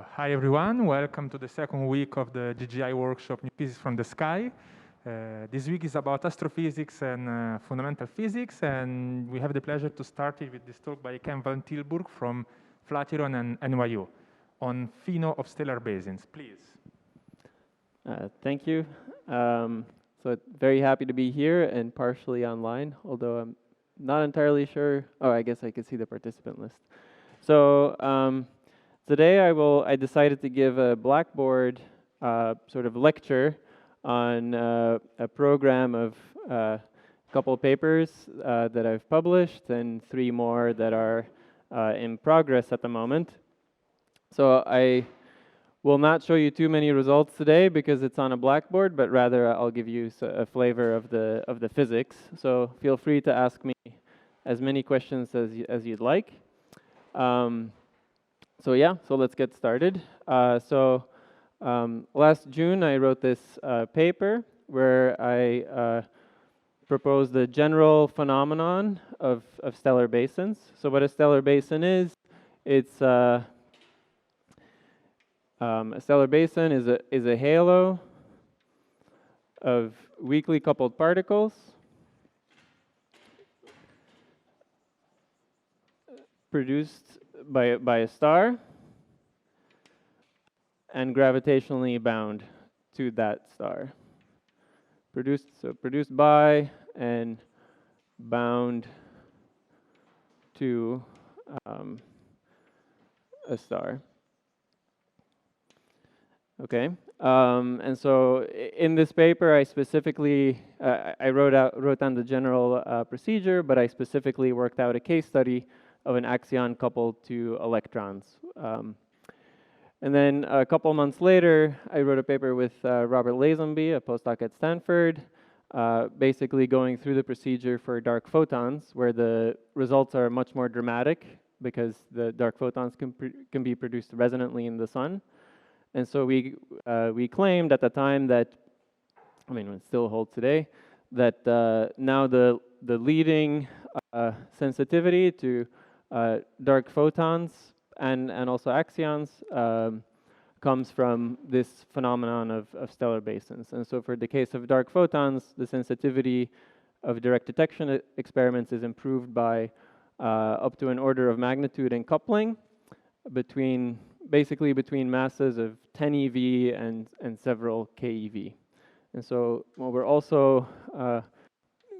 Hi everyone, welcome to the second week of the GGI workshop New Physics from the Sky. This week is about astrophysics and fundamental physics, and we have the pleasure to start it with this talk by Ken van Tilburg from Flatiron and NYU on Pheno of stellar basins. Please. Thank you. So very happy to be here and partially online, although I'm not entirely sure. Oh, I guess I can see the participant list. So today I decided to give a Blackboard sort of lecture on a program of a couple of papers that I've published and 3 more that are in progress at the moment. So I will not show you too many results today because it's on a Blackboard, but rather I'll give you a flavor of the physics. So feel free to ask me as many questions as you'd like. So let's get started. Last June I wrote this paper where I proposed the general phenomenon of stellar basins. So what a stellar basin is, it's a stellar basin is a halo of weakly coupled particles produced by a star and gravitationally bound to that star. Produced by and bound to a star. Okay, and so in this paper, I specifically I wrote down the general procedure, but I specifically worked out a case study of an axion coupled to electrons. And then a couple months later, I wrote a paper with Robert Lazenby, a postdoc at Stanford, basically going through the procedure for dark photons, where the results are much more dramatic because the dark photons can be produced resonantly in the sun. And so we claimed at the time that, I mean, it still holds today, that now the leading sensitivity to dark photons and also axions comes from this phenomenon of stellar basins. And so for the case of dark photons, the sensitivity of direct detection experiments is improved by up to an order of magnitude in coupling basically between masses of 10 eV and several keV. And so what we're also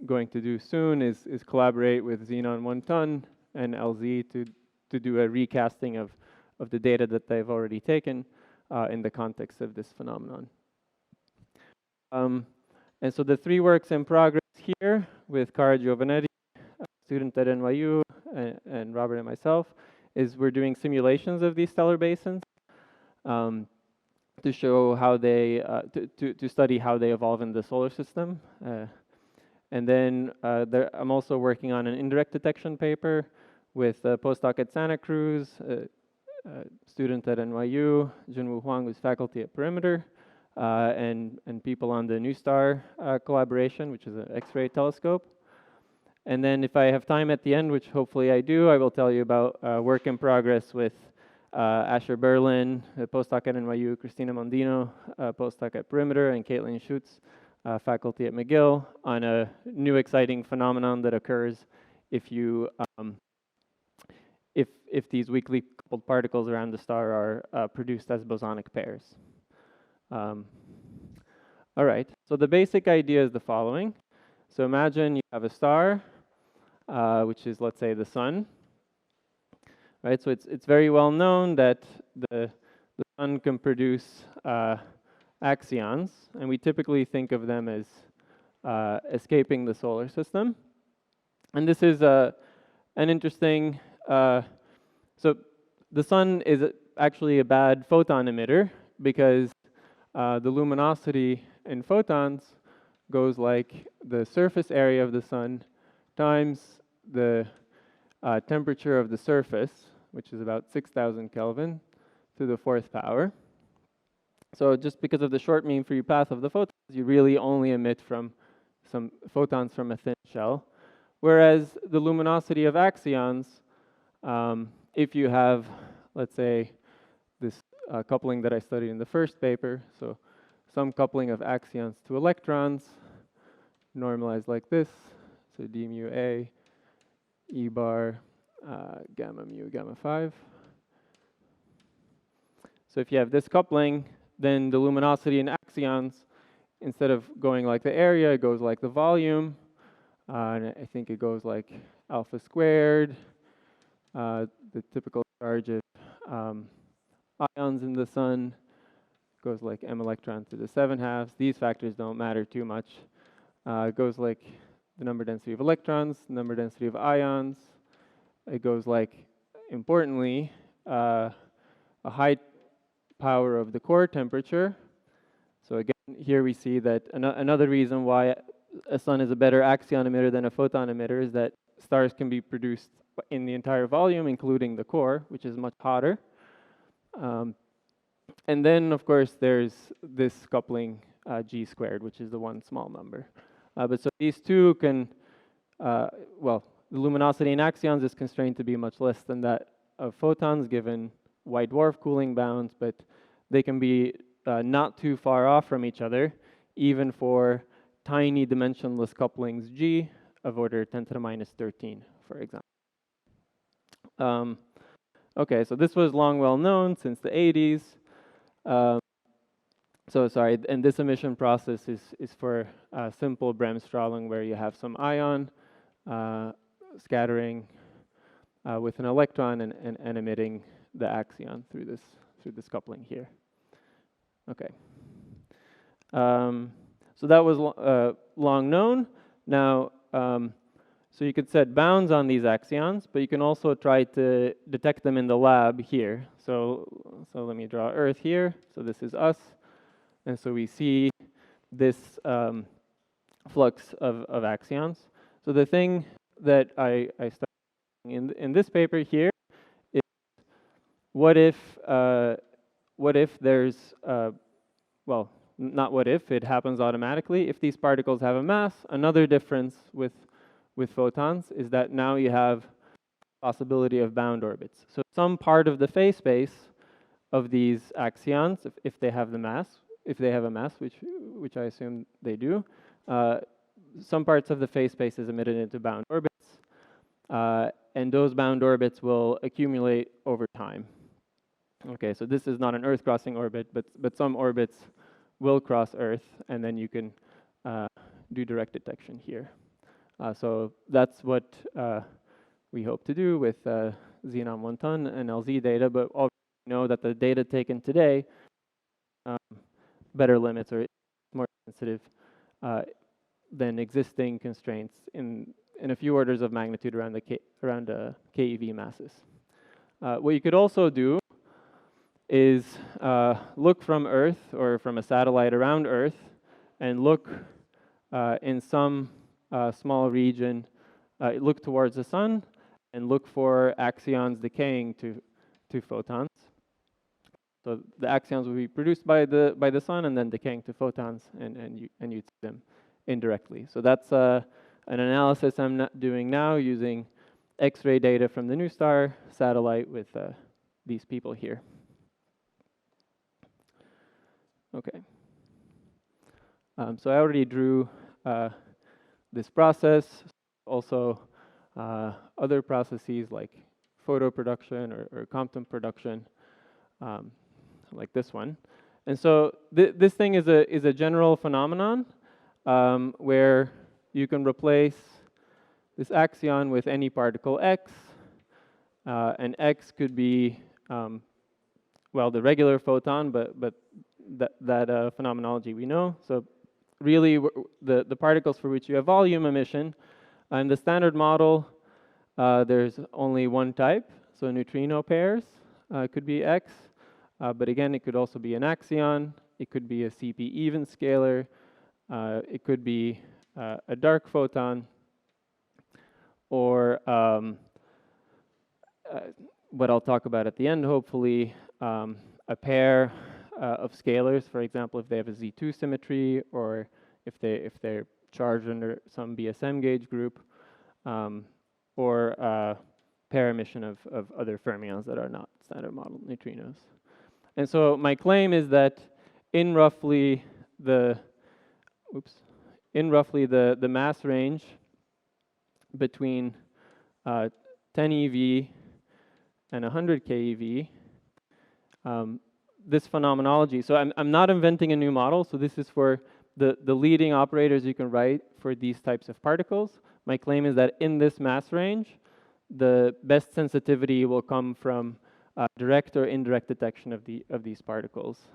going to do soon is collaborate with Xenon 1 ton and LZ to do a recasting of the data that they've already taken in the context of this phenomenon. And so the 3 works in progress here with Cara Giovanetti, a student at NYU, and Robert and myself, is we're doing simulations of these stellar basins to show how they, to study how they evolve in the solar system. And then I'm also working on an indirect detection paper with a postdoc at Santa Cruz, a student at NYU, Junwoo Huang, who's faculty at Perimeter, and people on the NuSTAR collaboration, which is an X-ray telescope. And then if I have time at the end, which hopefully I do, I will tell you about work in progress with Asher Berlin, a postdoc at NYU, Christina Mondino, postdoc at Perimeter, and Caitlin Schutz, faculty at McGill, on a new exciting phenomenon that occurs if you if these weakly coupled particles around the star are produced as bosonic pairs. All right, so the basic idea is the following. So imagine you have a star, which is, let's say, the sun. Right, so it's very well known that the sun can produce axions, and we typically think of them as escaping the solar system. And this is an interesting, so the sun is actually a bad photon emitter because the luminosity in photons goes like the surface area of the sun times the temperature of the surface, which is about 6,000 Kelvin, to the 4th power. So just because of the short mean free path of the photons, you really only emit from some photons from a thin shell. Whereas the luminosity of axions, if you have, let's say, this coupling that I studied in the first paper. So some coupling of axions to electrons, normalized like this. So d mu a, e bar, gamma mu, gamma 5. So if you have this coupling, then the luminosity in axions, instead of going like the area, it goes like the volume. And I think it goes like alpha squared, the typical charge of ions in the sun goes like m electron to the 7/2. These factors don't matter too much. It goes like the number density of electrons, number density of ions. It goes like, importantly, a high power of the core temperature. So again, here we see that another reason why a sun is a better axion emitter than a photon emitter is that stars can be produced in the entire volume, including the core, which is much hotter. And then, of course, there's this coupling g squared, which is the one small number. But so these two can, well, the luminosity in axions is constrained to be much less than that of photons, given white dwarf cooling bounds, but they can be not too far off from each other, even for tiny dimensionless couplings G of order 10 to the minus 13, for example. Okay, so this was long well known since the 80s. So sorry, and this emission process is for simple Bremsstrahlung, where you have some ion scattering with an electron and emitting the axion through this coupling here. Okay. So that was long known. Now, so you could set bounds on these axions, but you can also try to detect them in the lab here. So let me draw Earth here. So this is us. And so we see this flux of axions. So the thing that I started in this paper here is what if there's, well, not what if, it happens automatically. If these particles have a mass, another difference with photons is that now you have possibility of bound orbits. So some part of the phase space of these axions, if they have the mass, which I assume they do, some parts of the phase space is emitted into bound orbits, and those bound orbits will accumulate over time. Okay, so this is not an Earth-crossing orbit, but some orbits will cross Earth, and then you can do direct detection here. So that's what we hope to do with Xenon 1 ton and LZ data, but already know that the data taken today better limits or more sensitive than existing constraints in a few orders of magnitude around the KeV masses. What you could also do is look from Earth or from a satellite around Earth and look in some small region, look towards the sun and look for axions decaying to photons. So the axions will be produced by the sun and then decaying to photons, and you'd see them indirectly. So that's an analysis I'm not doing now using X-ray data from the New Star satellite with these people here. Okay. So I already drew this process. Also, other processes like photo production or Compton production, like this one. And so this thing is a general phenomenon where you can replace this axion with any particle x, and x could be well, the regular photon, but that phenomenology we know. So really, the particles for which you have volume emission, in the standard model, there's only one type, so neutrino pairs could be x, but again, it could also be an axion, it could be a CP even scalar, it could be a dark photon, or what I'll talk about at the end, hopefully, a pair of scalars, for example, if they have a Z2 symmetry, or if they're charged under some BSM gauge group, or pair emission of other fermions that are not standard model neutrinos. And so my claim is that in roughly the, the mass range between 10 eV and 100 keV, this phenomenology, so I'm not inventing a new model, so this is for the leading operators you can write for these types of particles. My claim is that in this mass range, the best sensitivity will come from direct or indirect detection of these particles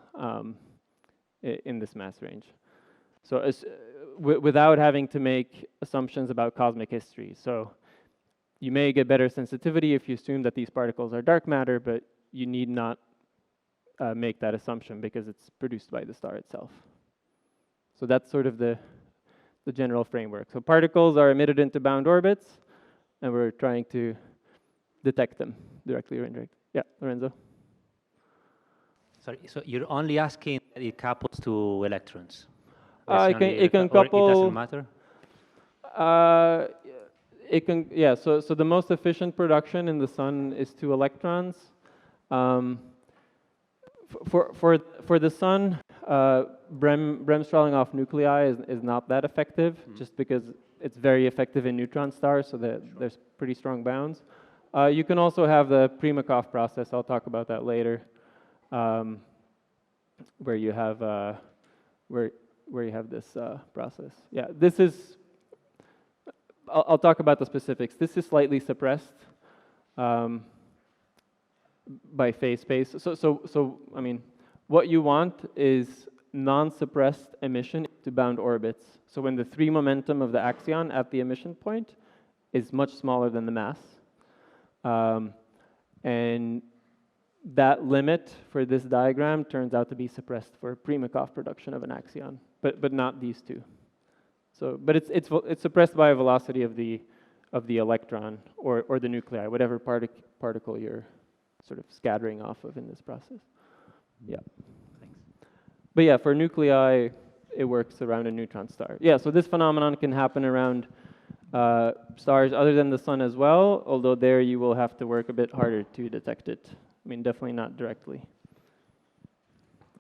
in this mass range. So without having to make assumptions about cosmic history. So you may get better sensitivity if you assume that these particles are dark matter, but you need not make that assumption because it's produced by the star itself. So that's sort of the general framework. So particles are emitted into bound orbits, and we're trying to detect them directly or indirectly. Yeah, Lorenzo? Sorry, so you're only asking that it couples to electrons? It can couple. Or it doesn't matter? It can, yeah, so the most efficient production in the sun is 2 electrons. For the sun, Bremsstrahlung off nuclei is not that effective, just because it's very effective in neutron stars, so that there's pretty strong bounds. You can also have the Primakov process. I'll talk about that later, where you have where you have this process. Yeah, this is. I'll talk about the specifics. This is slightly suppressed by phase space. So I mean, what you want is non-suppressed emission to bound orbits. So when the 3 momentum of the axion at the emission point is much smaller than the mass. And that limit for this diagram turns out to be suppressed for Primakov production of an axion, but not these 2. So, but it's suppressed by a velocity of the electron or the nuclei, whatever particle you're sort of scattering off of in this process. Yeah. Thanks. But yeah, for nuclei, it works around a neutron star. Yeah, so this phenomenon can happen around stars other than the sun as well, although there you will have to work a bit harder to detect it. I mean, definitely not directly.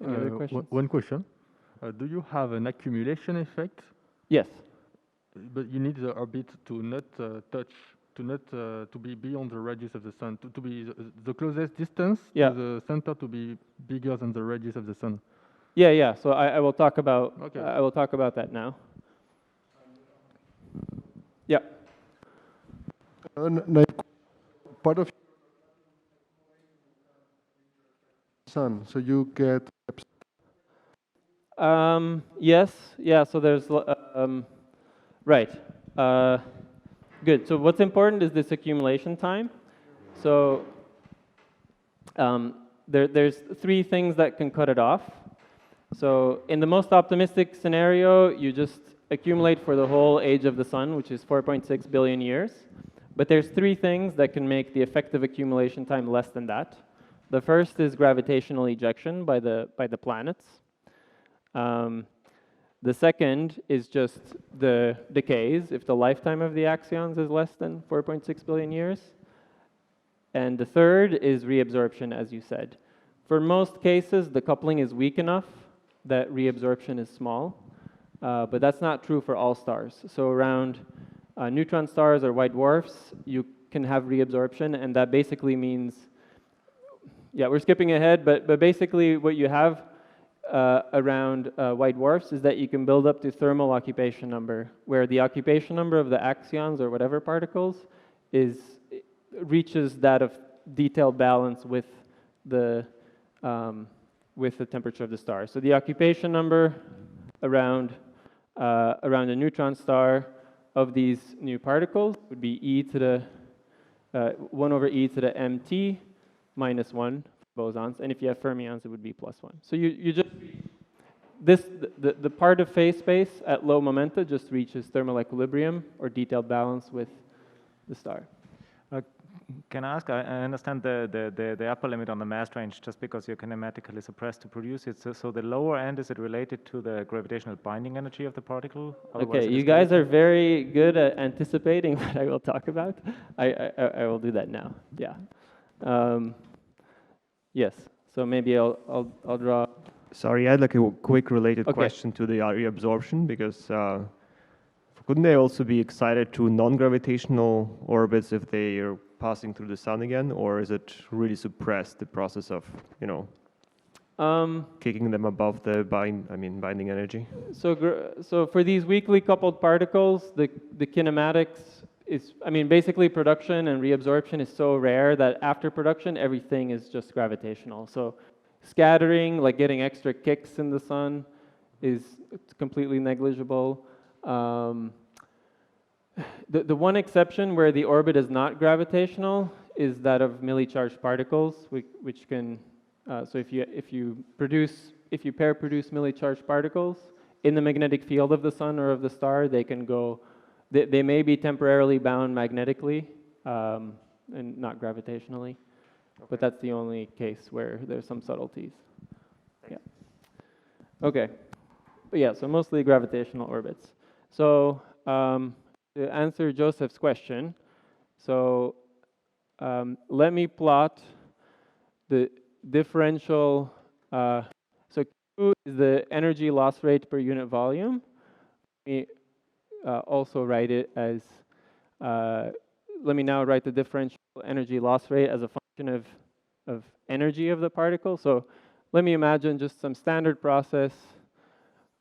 Any other questions? One question. Do you have an accumulation effect? Yes. But you need the orbit to not to be beyond the radius of the sun, to be the closest distance to the center to be bigger than the radius of the sun. Yeah. So I will talk about I will talk about that now. Yeah. Part of sun, so you get. Yes. Yeah. So there's right. Good. So what's important is this accumulation time. So there's 3 things that can cut it off. So in the most optimistic scenario, you just accumulate for the whole age of the sun, which is 4.6 billion years. But there's 3 things that can make the effective accumulation time less than that. The first is gravitational ejection by the planets. The second is just the decays, if the lifetime of the axions is less than 4.6 billion years. And the third is reabsorption, as you said. For most cases, the coupling is weak enough that reabsorption is small, but that's not true for all stars. So around neutron stars or white dwarfs, you can have reabsorption, and that basically means, yeah, we're skipping ahead, but basically what you have around white dwarfs is that you can build up to thermal occupation number, where the occupation number of the axions or whatever particles reaches that of detailed balance with the temperature of the star. So the occupation number around a neutron star of these new particles would be e to the 1 over e to the mt minus 1 bosons, and if you have fermions, it would be plus 1. So you just the part of phase space at low momenta just reaches thermal equilibrium or detailed balance with the star. Can I ask? I understand the upper limit on the mass range just because you're kinematically suppressed to produce it. So the lower end, is it related to the gravitational binding energy of the particle? Okay, you guys are very good at anticipating what I will talk about. I will do that now. Yeah. Yes. So maybe I'll draw. Sorry, I had like a quick related Okay. question to the reabsorption, because couldn't they also be excited to non-gravitational orbits if they are passing through the sun again, or is it really suppressed, the process of, you know, kicking them above the binding energy? So for these weakly coupled particles, the kinematics is, I mean, basically production and reabsorption is so rare that after production, everything is just gravitational. So scattering, like getting extra kicks in the sun, it's completely negligible. The one exception where the orbit is not gravitational is that of milli-charged particles, which can, so if you pair produce milli-charged particles in the magnetic field of the sun or of the star, they can go, they may be temporarily bound magnetically and not gravitationally, but that's the only case where there's some subtleties. Yeah. Okay. But yeah, so mostly gravitational orbits. So to answer Joseph's question, so let me plot the differential. So Q is the energy loss rate per unit volume. Let me also write it as, let me now write the differential energy loss rate as a function of energy of the particle. So let me imagine just some standard process.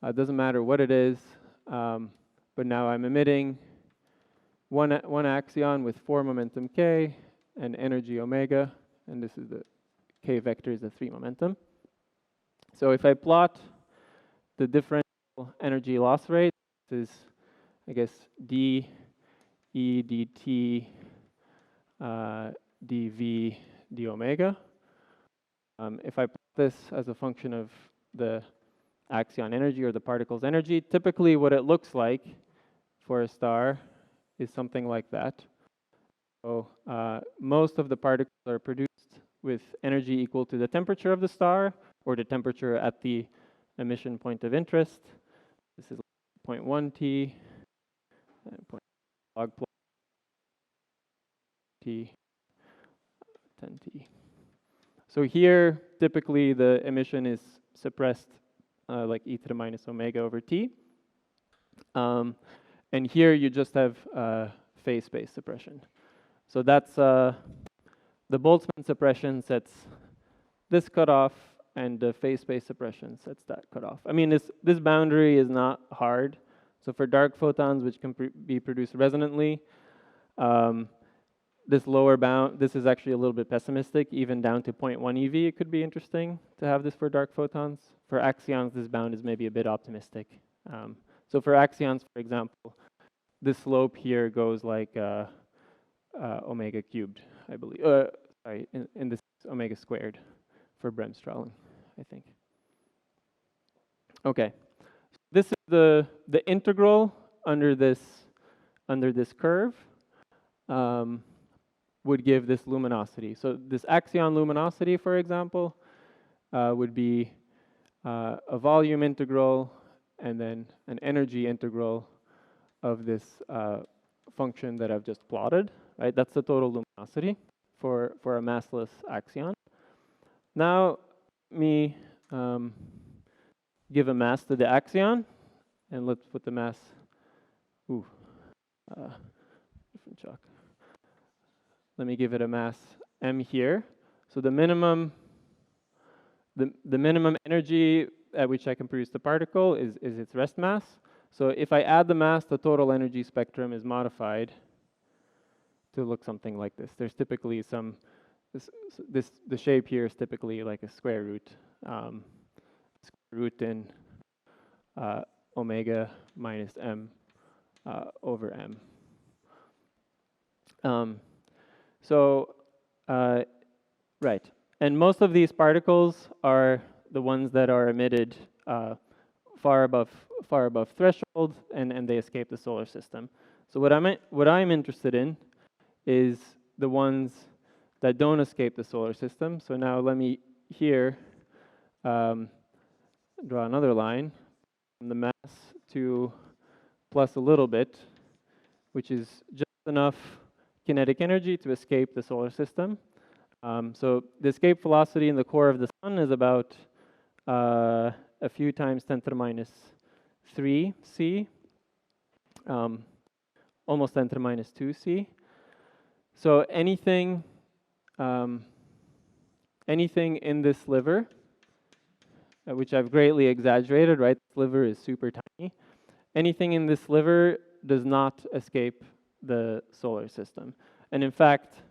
It doesn't matter what it is, but now I'm emitting one axion with 4 momentum k and energy omega, and this is the k vector is the 3 momentum. So if I plot the differential energy loss rate, this is, I guess, d e dt dv d omega. If I plot this as a function of the axion energy or the particle's energy, typically what it looks like for a star is something like that. So most of the particles are produced with energy equal to the temperature of the star or the temperature at the emission point of interest. This is 0.1 T, and log plus T, 10 T. So here, typically the emission is suppressed like e to the minus omega over T. And here you just have phase space suppression. So that's the Boltzmann suppression sets this cutoff, and the phase space suppression sets that cutoff. I mean, this boundary is not hard. So for dark photons, which can be produced resonantly, this lower bound, this is actually a little bit pessimistic. Even down to 0.1 eV, it could be interesting to have this for dark photons. For axions, this bound is maybe a bit optimistic. So for axions, for example, this slope here goes like omega cubed, I believe. Sorry, in this omega squared for Bremsstrahlung, I think. Okay, this is the integral under this curve. Would give this luminosity. So this axion luminosity, for example, would be a volume integral and then an energy integral of this function that I've just plotted, right? That's the total luminosity for a massless axion. Now, let me give a mass to the axion, and let's put the mass, different chalk. Let me give it a mass m here. So the minimum energy at which I can produce the particle is its rest mass. So if I add the mass, the total energy spectrum is modified to look something like this. There's typically some, the shape here is typically like a square root in omega minus m over m. Right, and most of these particles are the ones that are emitted far above threshold, and they escape the solar system. So what I'm interested in is the ones that don't escape the solar system. So now let me here draw another line from the mass to plus a little bit, which is just enough kinetic energy to escape the solar system. So the escape velocity in the core of the sun is about a few times 10 to the minus 3 c, almost 10 to the minus 2 c. So anything in this sliver, which I've greatly exaggerated, right? The sliver is super tiny. Anything in this sliver does not escape the solar system. And in fact,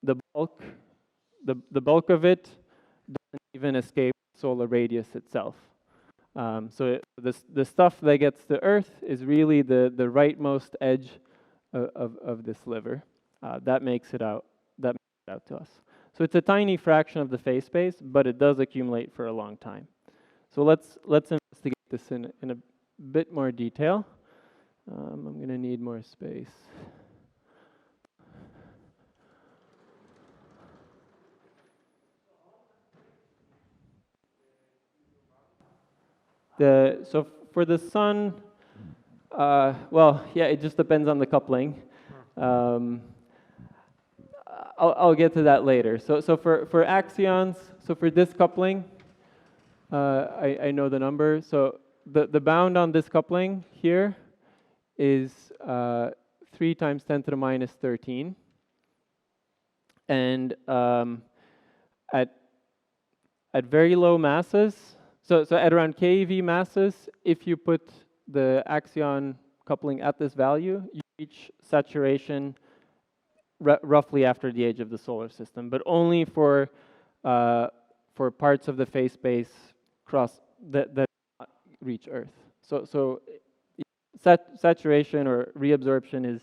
the bulk of it doesn't even escape solar radius itself. So the stuff that gets to Earth is really the rightmost edge of this sliver. That makes it out to us. So it's a tiny fraction of the phase space, but it does accumulate for a long time. So let's investigate this in a bit more detail. I'm going to need more space. So for the sun, well, yeah, it just depends on the coupling. I'll get to that later. So for axions, so for this coupling, I know the number. So the bound on this coupling here is 3 times 10 to the minus 13. And at very low masses, so at around keV masses, if you put the axion coupling at this value, you reach saturation roughly after the age of the solar system, but only for parts of the phase space that reach Earth. So saturation or reabsorption is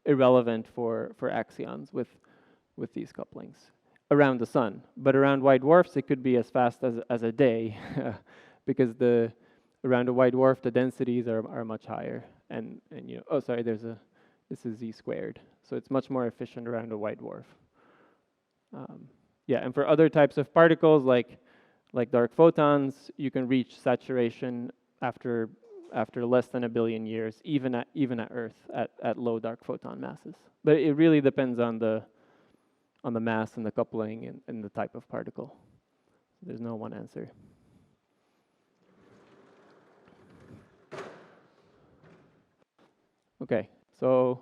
irrelevant for axions with these couplings around the sun. But around white dwarfs, it could be as fast as a day because around a white dwarf, the densities are much higher. And you know, oh, sorry, this is z squared. So it's much more efficient around a white dwarf. Yeah, and for other types of particles like dark photons, you can reach saturation after less than 1 billion years, even at Earth at low dark photon masses. But it really depends on the mass and the coupling and the type of particle. There's no one answer. Okay, so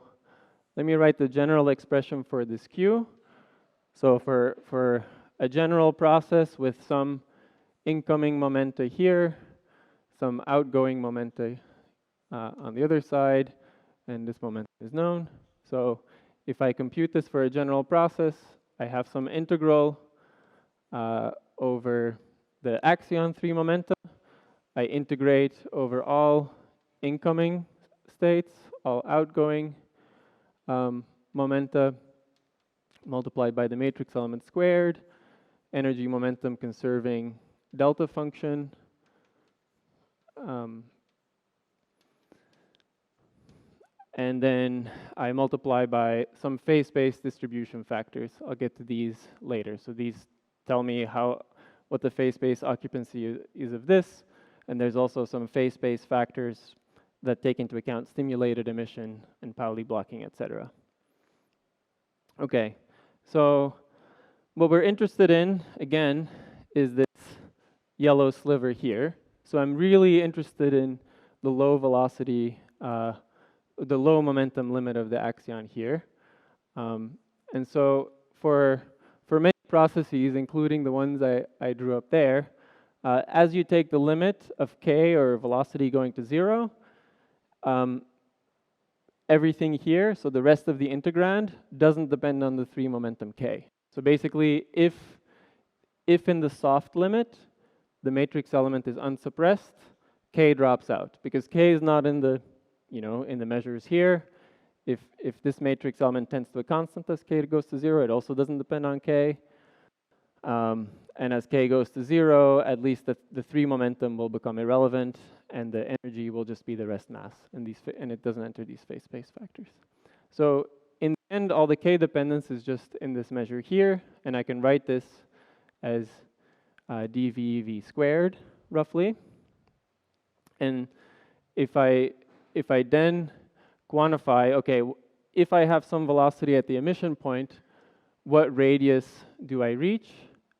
let me write the general expression for this Q. So for a general process with some incoming momenta here, some outgoing momenta on the other side, and this momentum is known. So if I compute this for a general process, I have some integral over the axion 3 momenta. I integrate over all incoming states, all outgoing momenta multiplied by the matrix element squared, energy momentum conserving delta function. And then I multiply by some phase space distribution factors. I'll get to these later. So these tell me what the phase space occupancy is of this. And there's also some phase space factors that take into account stimulated emission and Pauli blocking, etc. Okay, so what we're interested in, again, is this yellow sliver here. So I'm really interested in the low velocity, the low momentum limit of the axion here. And so for many processes, including the ones I drew up there, as you take the limit of k or velocity going to 0, everything here, so the rest of the integrand, doesn't depend on the 3 momentum k. So basically, if in the soft limit, the matrix element is unsuppressed, k drops out, because k is not in the measures here. If this matrix element tends to a constant as k goes to 0, it also doesn't depend on k. And as k goes to 0, at least the 3 momentum will become irrelevant, and the energy will just be the rest mass, and it doesn't enter these phase space factors. So in the end, all the k dependence is just in this measure here, and I can write this as dv squared, roughly. And if I then quantify, okay, if I have some velocity at the emission point, what radius do I reach?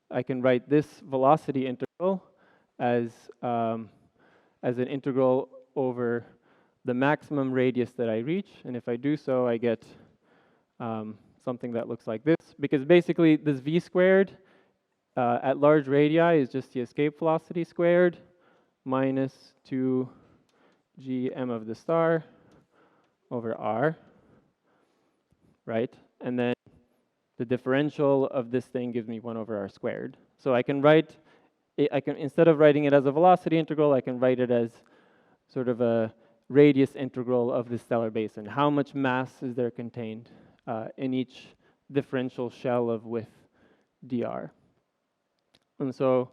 I can write this velocity integral as an integral over the maximum radius that I reach, and if I do so, I get something that looks like this, because basically this v squared at large radii is just the escape velocity squared minus 2 gm of the star over r, right? And then the differential of this thing gives me 1 over r squared. So I can write it, instead of writing it as a velocity integral, I can write it as sort of a radius integral of the stellar basin. How much mass is there contained in each differential shell of width dr? And so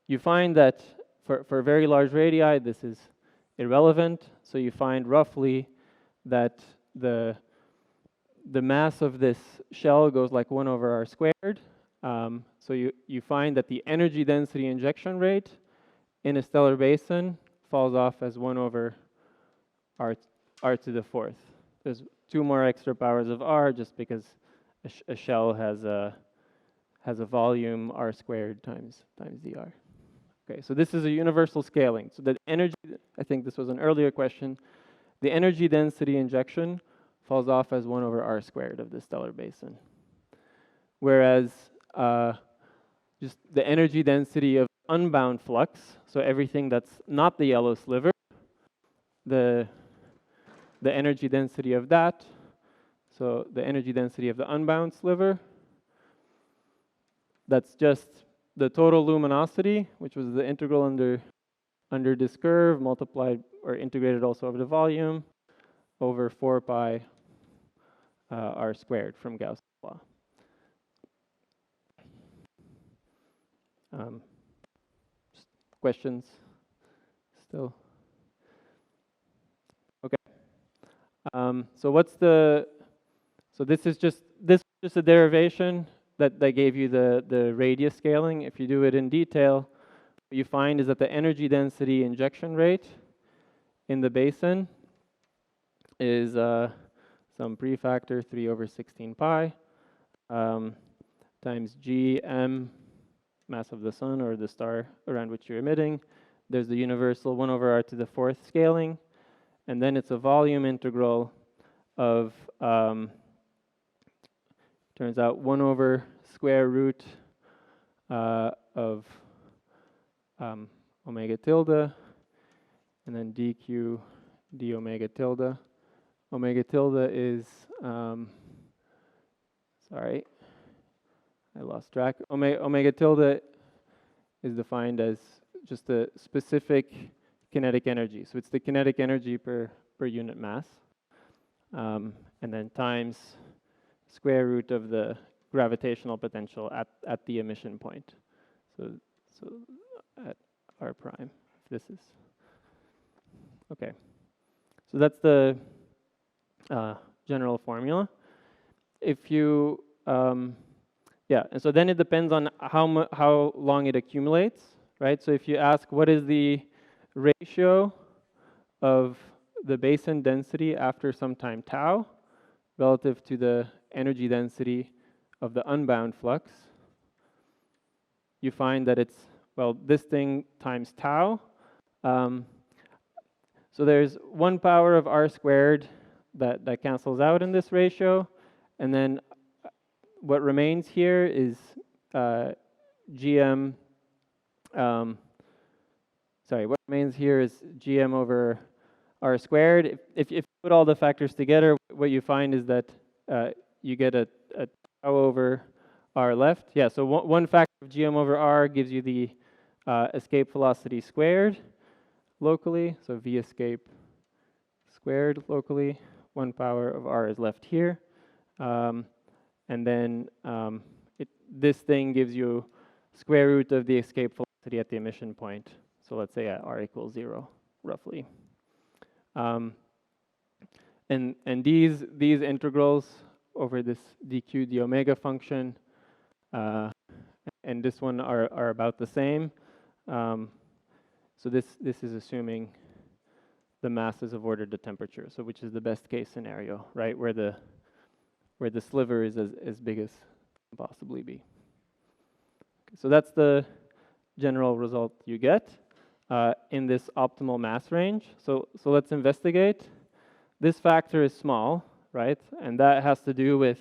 you find that for very large radii, this is irrelevant. So you find roughly that the mass of this shell goes like 1 over r squared. So you find that the energy density injection rate in a stellar basin falls off as 1 over r to the 4th. There's 2 more extra powers of r just because a shell has a volume r squared times dr. Okay, so this is a universal scaling. So the energy, I think this was an earlier question, the energy density injection falls off as 1 over r squared of the stellar basin. Whereas just the energy density of unbound flux, so everything that's not the yellow sliver, the energy density of that, so the energy density of the unbound sliver, that's just the total luminosity, which was the integral under this curve, multiplied or integrated also over the volume, over 4 pi r squared from Gauss' law. Questions still? Okay. So this is just a derivation that gave you the radius scaling. If you do it in detail, what you find is that the energy density injection rate in the basin is some prefactor 3 over 16 pi times gm, mass of the sun or the star around which you're emitting. There's the universal 1 over r to the 4th scaling, and then it's a volume integral of turns out 1 over square root of omega tilde, and then dq d omega tilde. Omega tilde is, sorry, I lost track. Omega tilde is defined as just a specific kinetic energy. So it's the kinetic energy per unit mass. And then times square root of the gravitational potential at the emission point. So at r prime, this is. Okay. So that's the general formula. If you, yeah, and so then it depends on how long it accumulates, right? So if you ask what is the ratio of the basin density after some time tau relative to the energy density of the unbound flux, you find that it's, well, this thing times tau. So there's 1 power of r squared that cancels out in this ratio, and then what remains here is gm, sorry, what remains here is gm over r squared. If you put all the factors together, what you find is that you get a tau over r left. Yeah, so one factor of gm over r gives you the escape velocity squared locally, so v escape squared locally. 1 power of r is left here. And then this thing gives you square root of the escape velocity at the emission point. So let's say at r equals 0, roughly. And these integrals over this dq d omega function and this one are about the same. So this is assuming the masses of ordered the temperature, so which is the best case scenario, right? Where the sliver is as big as can possibly be. So that's the general result you get in this optimal mass range. So let's investigate. This factor is small, right? And that has to do with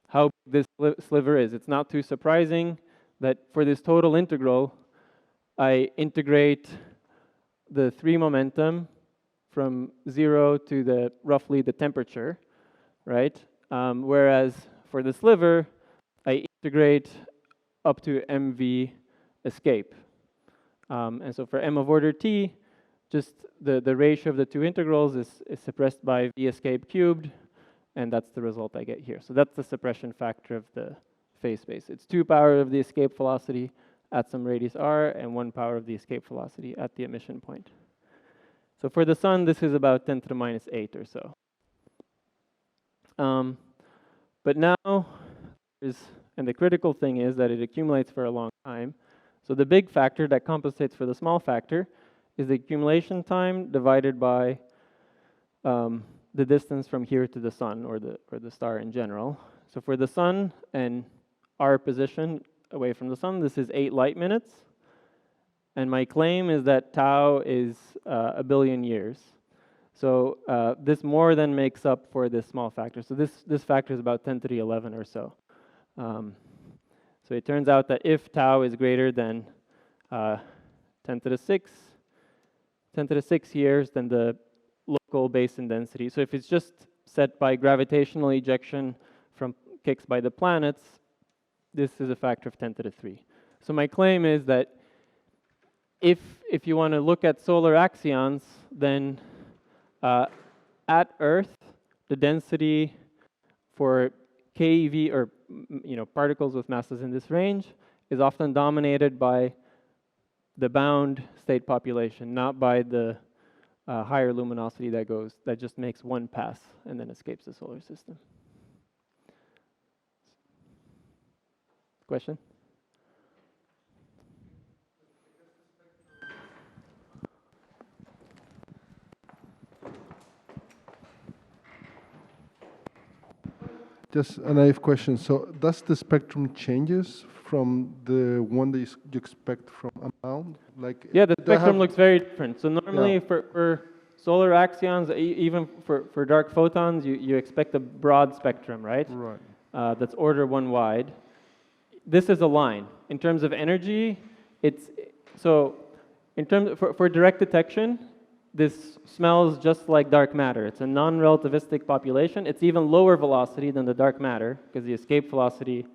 how big this sliver is. It's not too surprising that for this total integral, I integrate the 3 momentum from 0 to roughly the temperature, right? Whereas for the sliver, I integrate up to mv escape. And so for m of order t, just the ratio of the 2 integrals is suppressed by v escape cubed, and that's the result I get here. So that's the suppression factor of the phase space. It's 2 power of the escape velocity at some radius r, and 1 power of the escape velocity at the emission point. So for the sun, this is about 10 to the minus 8 or so. But now, and the critical thing is that it accumulates for a long time. So the big factor that compensates for the small factor is the accumulation time divided by the distance from here to the sun, or the star in general. So for the sun and our position away from the sun, this is 8 light minutes. And my claim is that tau is 1 billion years. So this more than makes up for this small factor. So this factor is about 10 to the 11 or so. So it turns out that if tau is greater than 10 to the 6 years, then the local basin density. So if it's just set by gravitational ejection from kicks by the planets, this is a factor of 10 to the 3. So my claim is that if you want to look at solar axions, then at Earth, the density for keV, or particles with masses in this range, is often dominated by the bound state population, not by the higher luminosity that just makes one pass and then escapes the solar system. Question? Just a naive question. So does the spectrum changes from the one that you expect from amount? Like, yeah, the spectrum looks very different. So normally for solar axions, even for dark photons, you expect a broad spectrum, right? Right. That's order 1 wide. This is a line. In terms of energy, for direct detection, this smells just like dark matter. It's a non-relativistic population. It's even lower velocity than the dark matter, because the escape velocity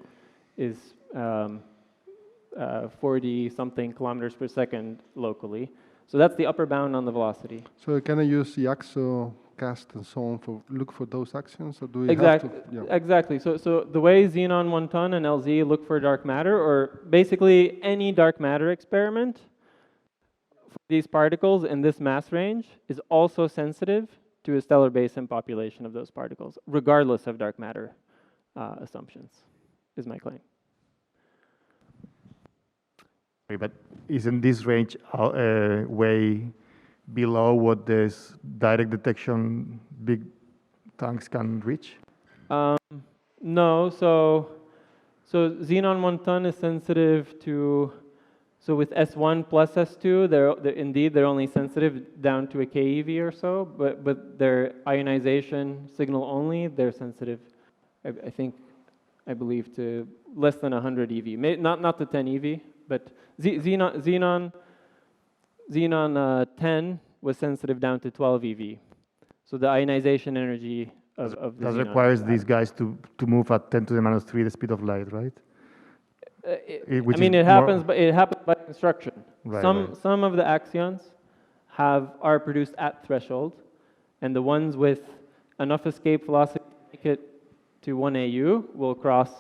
is 40-something kilometers per second locally. So that's the upper bound on the velocity. So can I use the AXO-cast and so on look for those actions, or do we Exactly. have to? Yeah. Exactly. So the way xenon 1 ton and LZ look for dark matter, or basically any dark matter experiment for these particles in this mass range, is also sensitive to a stellar basin population of those particles, regardless of dark matter assumptions, is my claim. But isn't this range way below what this direct detection big tanks can reach? No, so xenon 1 ton is sensitive to, so with S1 plus S2, they're only sensitive down to a keV or so, but their ionization signal only, they're sensitive, I believe, to less than 100 eV, not to 10 eV, but xenon 10 was sensitive down to 12 eV. So the ionization energy of the that xenon requires these guys to move at 10 to the minus 3 the speed of light, right? It happens by construction. Right, some of the axions are produced at threshold, and the ones with enough escape velocity to make it to 1 AU will cross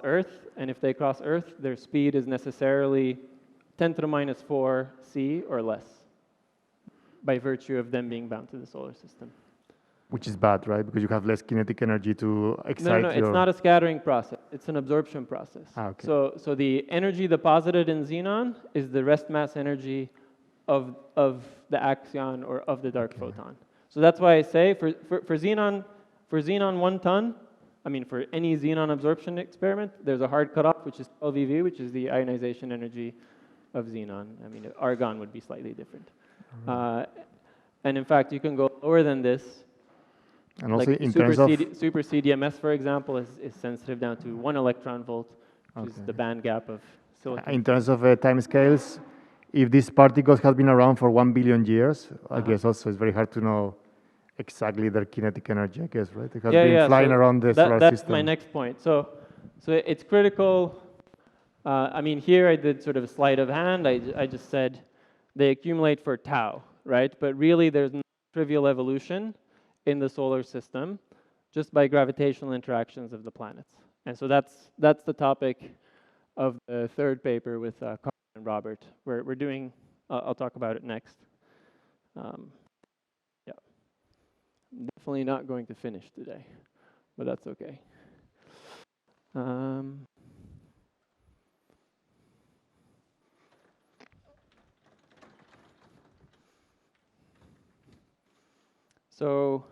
Earth, and if they cross Earth, their speed is necessarily 10 to the minus 4 C or less, by virtue of them being bound to the solar system. Which is bad, right? Because you have less kinetic energy to excite No, it's not a scattering process. It's an absorption process. Okay. So the energy deposited in xenon is the rest mass energy of the axion or of the dark photon. So that's why I say for xenon 1 ton, I mean, for any xenon absorption experiment, there's a hard cutoff, which is 12 eV, which is the ionization energy of xenon. I mean, argon would be slightly different. And in fact, you can go lower than this. And also like in super, terms of super CDMS, for example, is sensitive down to 1 electron volt, which is the band gap of silicon. in terms of time scales, if these particles have been around for 1 billion years, I guess also it's very hard to know exactly their kinetic energy, I guess, right? They have been flying around the solar that's system. my next point. So it's critical. I mean, here I did sort of a sleight of hand. I just said they accumulate for tau, right? But really, there's no trivial evolution in the solar system just by gravitational interactions of the planets. And so that's the topic of the third paper with Carl and Robert. We're doing, I'll talk about it next. Yeah, I'm definitely not going to finish today, but that's okay. So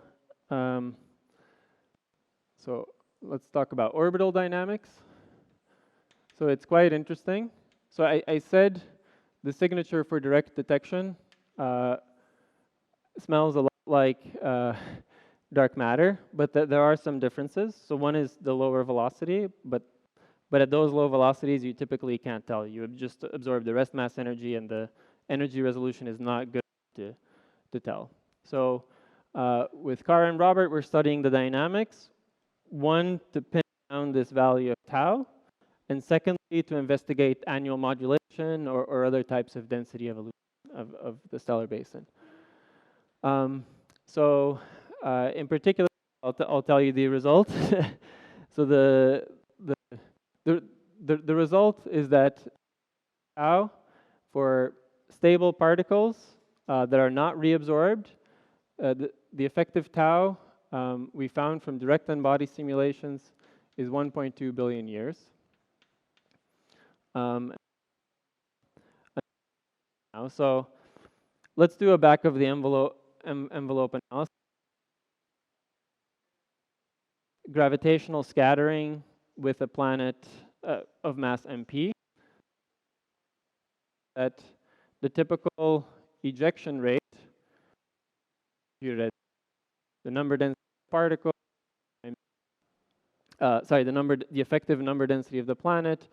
let's talk about orbital dynamics. So it's quite interesting. So I said the signature for direct detection smells a lot like dark matter, but there are some differences. So one is the lower velocity, but at those low velocities, you typically can't tell. You just absorb the rest mass energy, and the energy resolution is not good to tell. So with Kara and Robert, we're studying the dynamics. One, to pin down this value of tau, and secondly, to investigate annual modulation or other types of density evolution of the stellar basin. In particular, I'll tell you the result. So the result is that tau for stable particles that are not reabsorbed, the effective tau we found from direct on-body simulations is 1.2 billion years. So let's do a back of the envelope analysis. Gravitational scattering with a planet of mass MP. That the typical ejection rate, the number density of particle, the effective number density of the planet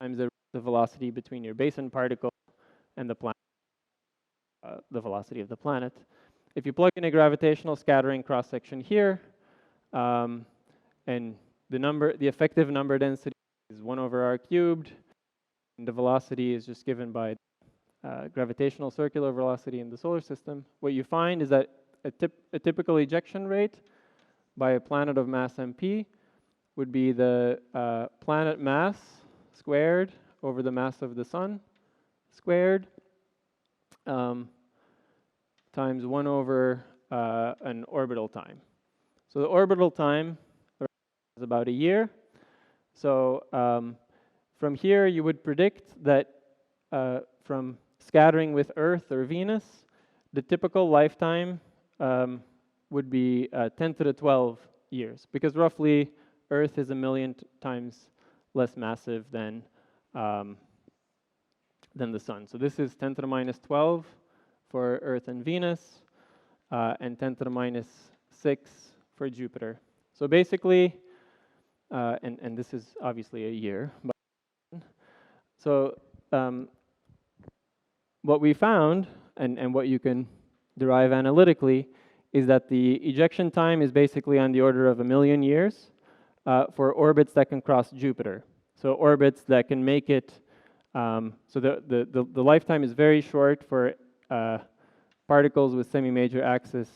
times the velocity between your basin particle and the planet, the velocity of the planet. If you plug in a gravitational scattering cross-section here, and the effective number density is 1 over r cubed, and the velocity is just given by gravitational circular velocity in the solar system, what you find is that a typical ejection rate by a planet of mass MP would be the planet mass squared over the mass of the sun squared times 1 over an orbital time. So the orbital time is about a year. So from here, you would predict that from scattering with Earth or Venus, the typical lifetime would be 10 to the 12 years, because roughly Earth is 1 million times less massive than the sun. So this is 10 to the minus 12 for Earth and Venus, and 10 to the minus 6 for Jupiter. So basically, and this is obviously a year. So what we found, and what you can derive analytically, is that the ejection time is basically on the order of 1 million years for orbits that can cross Jupiter. So orbits that can make it, so the lifetime is very short for particles with semi-major axis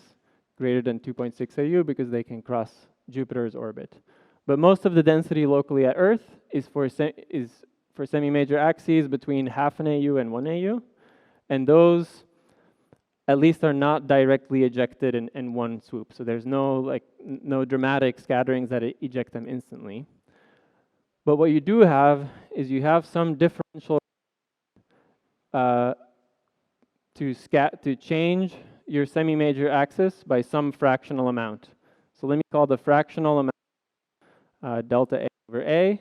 greater than 2.6 AU because they can cross Jupiter's orbit. But most of the density locally at Earth is for semi-major axes between half an AU and 1 AU, and those at least are not directly ejected in one swoop. So there's no dramatic scatterings that eject them instantly. But what you do have is you have some differential to change your semi-major axis by some fractional amount. So let me call the fractional amount delta A over A,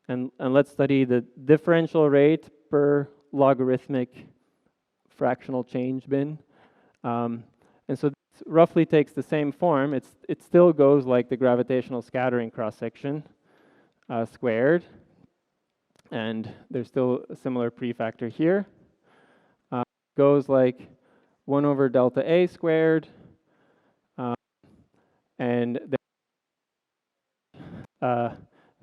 and let's study the differential rate per logarithmic fractional change bin. And so this roughly takes the same form. It still goes like the gravitational scattering cross-section squared, and there's still a similar prefactor here. Goes like 1 over delta A squared, and the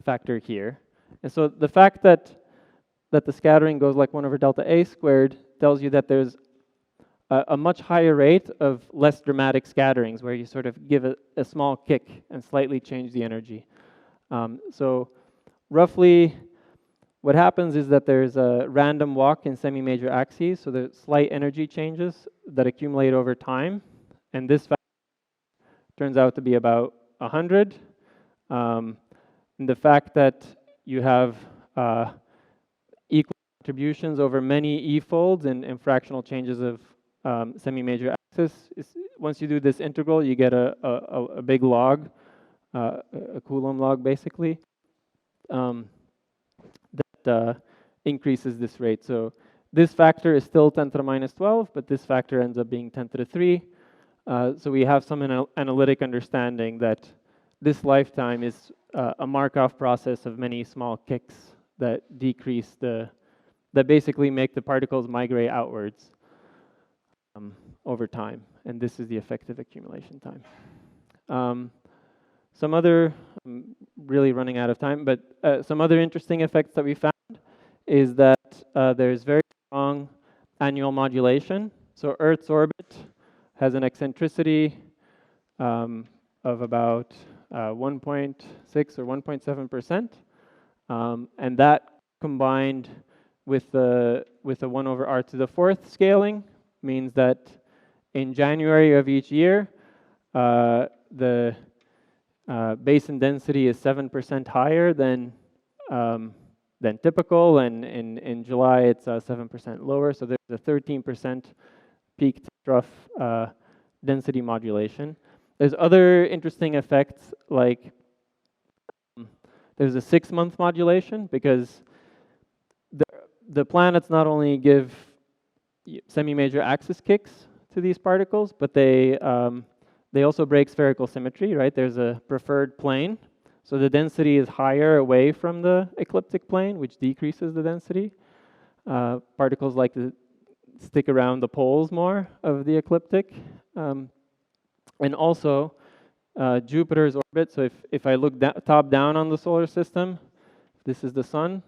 factor here. And so the fact that the scattering goes like 1 over delta A squared tells you that there's a much higher rate of less dramatic scatterings, where you sort of give a small kick and slightly change the energy. So roughly, what happens is that there's a random walk in semi-major axes, so there's slight energy changes that accumulate over time, and this factor turns out to be about 100. And the fact that you have equal contributions over many e-folds and fractional changes of semi-major axis, once you do this integral, you get a big log, a Coulomb log basically, that increases this rate. So this factor is still 10 to the minus 12, but this factor ends up being 10 to the 3. So we have some analytic understanding that this lifetime is a Markov process of many small kicks that decrease that basically make the particles migrate outwards over time. And this is the effective accumulation time. Some other, I'm really running out of time, but some other interesting effects that we found is that there's very strong annual modulation. So Earth's orbit has an eccentricity of about 1.6 or 1.7%, and that combined with the 1 over r to the 4th scaling means that in January of each year, the basin density is 7% higher than typical, and in July it's 7% lower. So there's a 13% peak to trough density modulation. There's other interesting effects, like there's a 6-month modulation, because the planets not only give semi-major axis kicks to these particles, but they also break spherical symmetry, right? There's a preferred plane. So the density is higher away from the ecliptic plane, which decreases the density. Particles like to stick around the poles more of the ecliptic. And also, Jupiter's orbit, so if I look top down on the solar system, this is the sun.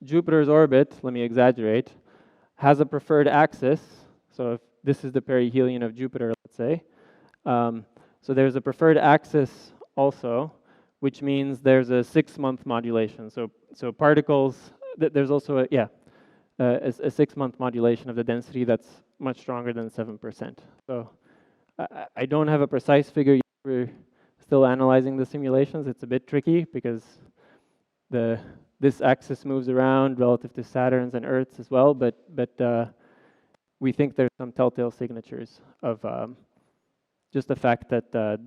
Jupiter's orbit, let me exaggerate, has a preferred axis. So if this is the perihelion of Jupiter, let's say. So there's a preferred axis also, which means there's a 6-month modulation. So particles, there's also a 6-month modulation of the density that's much stronger than 7%. So I don't have a precise figure yet. We're still analyzing the simulations. It's a bit tricky because this axis moves around relative to Saturn's and Earth's as well, but we think there's some telltale signatures of just the fact that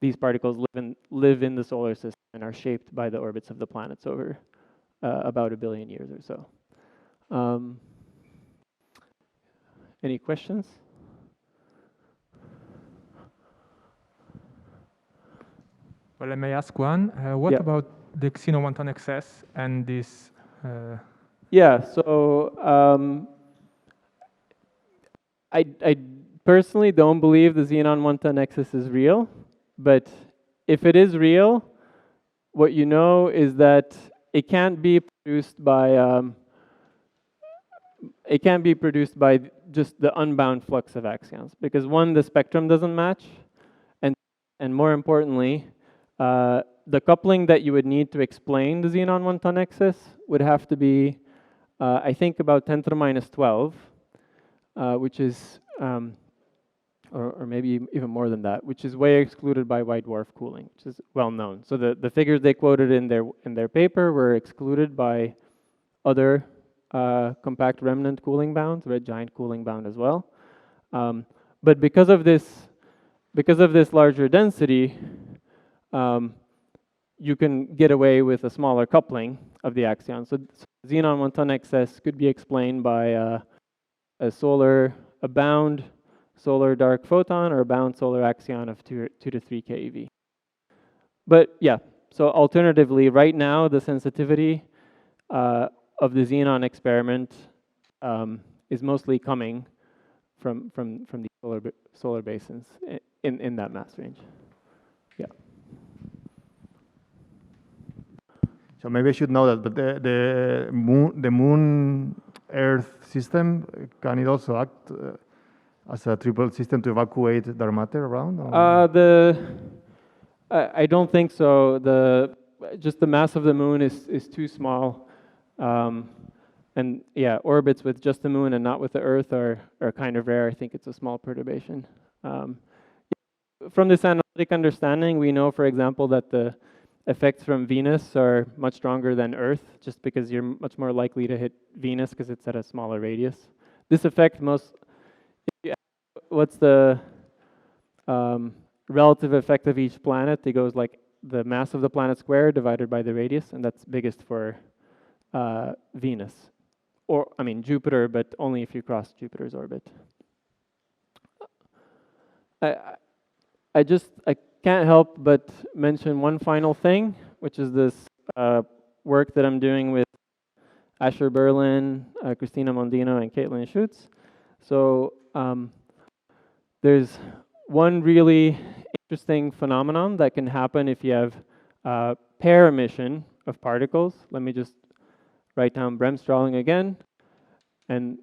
these particles live in the solar system and are shaped by the orbits of the planets over about 1 billion years or so. Any questions? Well, I may ask one. What Yeah. about the Xenon 1 ton excess and this? Yeah, so I personally don't believe the xenon 1 ton excess is real, but if it is real, what you know is that it can't be produced by just the unbound flux of axions, because one, the spectrum doesn't match, and more importantly, the coupling that you would need to explain the xenon 1 ton excess would have to be, I think, about 10 to the minus 12, which is, or maybe even more than that, which is way excluded by white dwarf cooling, which is well known. So the figures they quoted in their paper were excluded by other compact remnant cooling bounds, red giant cooling bound as well. but because of this larger density, you can get away with a smaller coupling of the axion. So xenon 1 ton excess could be explained by a bound solar dark photon or a bound solar axion of 2 to 3 keV. But yeah, so alternatively, right now the sensitivity of the xenon experiment is mostly coming from the solar basins in that mass range. Yeah. So maybe I should know that, but the moon Earth system, can it also act as a triple system to evacuate dark matter around? I don't think so. Just the mass of the moon is too small, and yeah, orbits with just the moon and not with the Earth are kind of rare. I think it's a small perturbation. From this analytic understanding, we know, for example, that the effects from Venus are much stronger than Earth, just because you're much more likely to hit Venus because it's at a smaller radius. This effect what's the relative effect of each planet? It goes like the mass of the planet squared divided by the radius, and that's biggest for Venus. Or, I mean, Jupiter, but only if you cross Jupiter's orbit. I can't help but mention one final thing, which is this work that I'm doing with Asher Berlin, Christina Mondino, and Caitlin Schutz. So there's one really interesting phenomenon that can happen if you have pair emission of particles. Let me just write down Bremsstrahlung again, and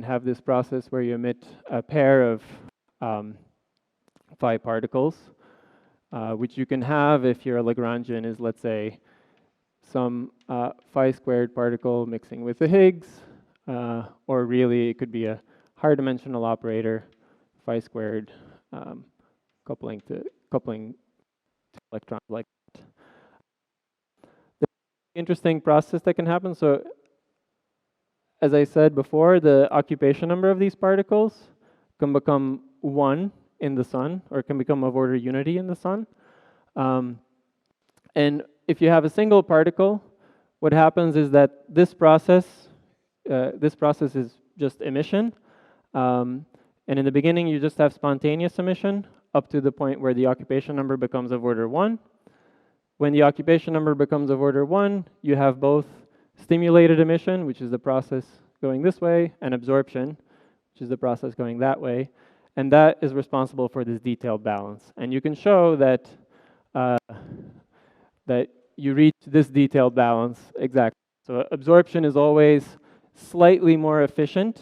have this process where you emit a pair of phi particles, which you can have if your Lagrangian is, let's say, some phi squared particle mixing with the Higgs, or really it could be a higher dimensional operator, phi squared, coupling to electrons like that. The interesting process that can happen. So, as I said before, the occupation number of these particles can become 1 in the sun, or can become of order unity in the sun. And if you have a single particle, what happens is that this process is just emission. And in the beginning, you just have spontaneous emission up to the point where the occupation number becomes of order 1. When the occupation number becomes of order 1, you have both stimulated emission, which is the process going this way, and absorption, which is the process going that way. And that is responsible for this detailed balance. And you can show that that you reach this detailed balance exactly. So absorption is always slightly more efficient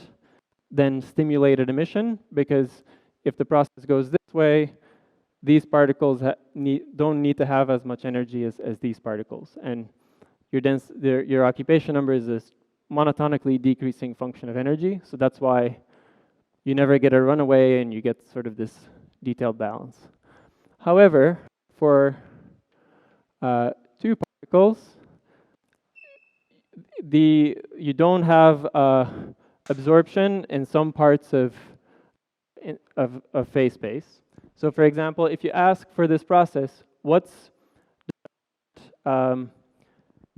than stimulated emission, because if the process goes this way, these particles don't need to have as much energy as these particles. And your occupation number is this monotonically decreasing function of energy. So that's why you never get a runaway and you get sort of this detailed balance. However, for two particles, you don't have absorption in some parts of phase space. So for example, if you ask for this process, what's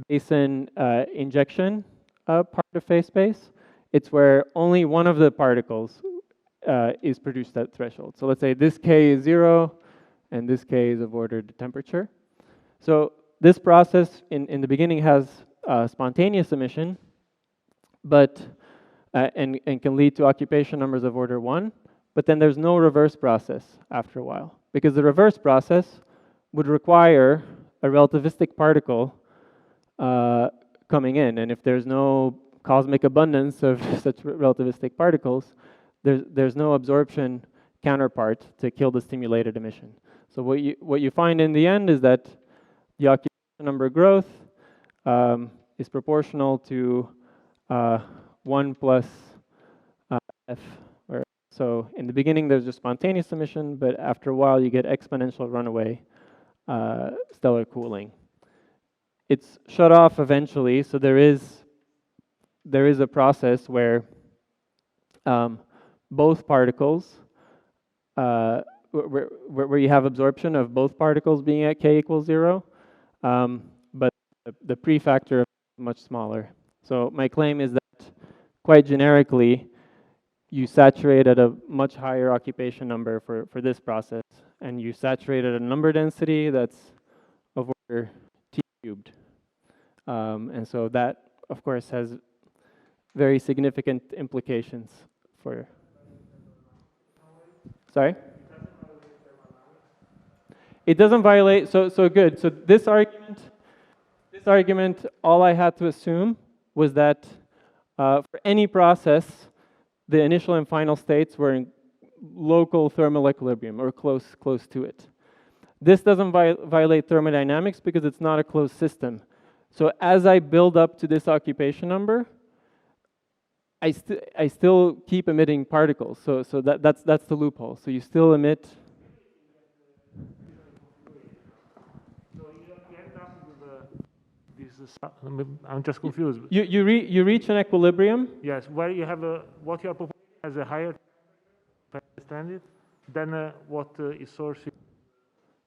basin injection part of phase space? It's where only one of the particles is produced at threshold. So let's say this K is 0 and this K is of ordered temperature. So this process in the beginning has spontaneous emission, but and can lead to occupation numbers of order 1, but then there's no reverse process after a while, because the reverse process would require a relativistic particle coming in, and if there's no cosmic abundance of such relativistic particles, there's no absorption counterpart to kill the stimulated emission. So what you find in the end is that the occupation number growth is proportional to 1 plus f. So in the beginning there's just spontaneous emission, but after a while you get exponential runaway stellar cooling. It's shut off eventually, so there is a process where both particles, where you have absorption of both particles being at k equals 0, but the prefactor is much smaller. So my claim is that quite generically, you saturate at a much higher occupation number for this process, and you saturate at a number density that's of order t cubed. And so that, of course, has very significant implications for... Sorry? It doesn't violate, so good. So this argument, all I had to assume was that for any process, the initial and final states were in local thermal equilibrium or close to it. This doesn't violate thermodynamics because it's not a closed system. So as I build up to this occupation number, I still keep emitting particles. So that's the loophole. So you still emit. I'm just confused. You reach an equilibrium. Yes, where you have what you are proposing as a higher, if I understand it, than what is source.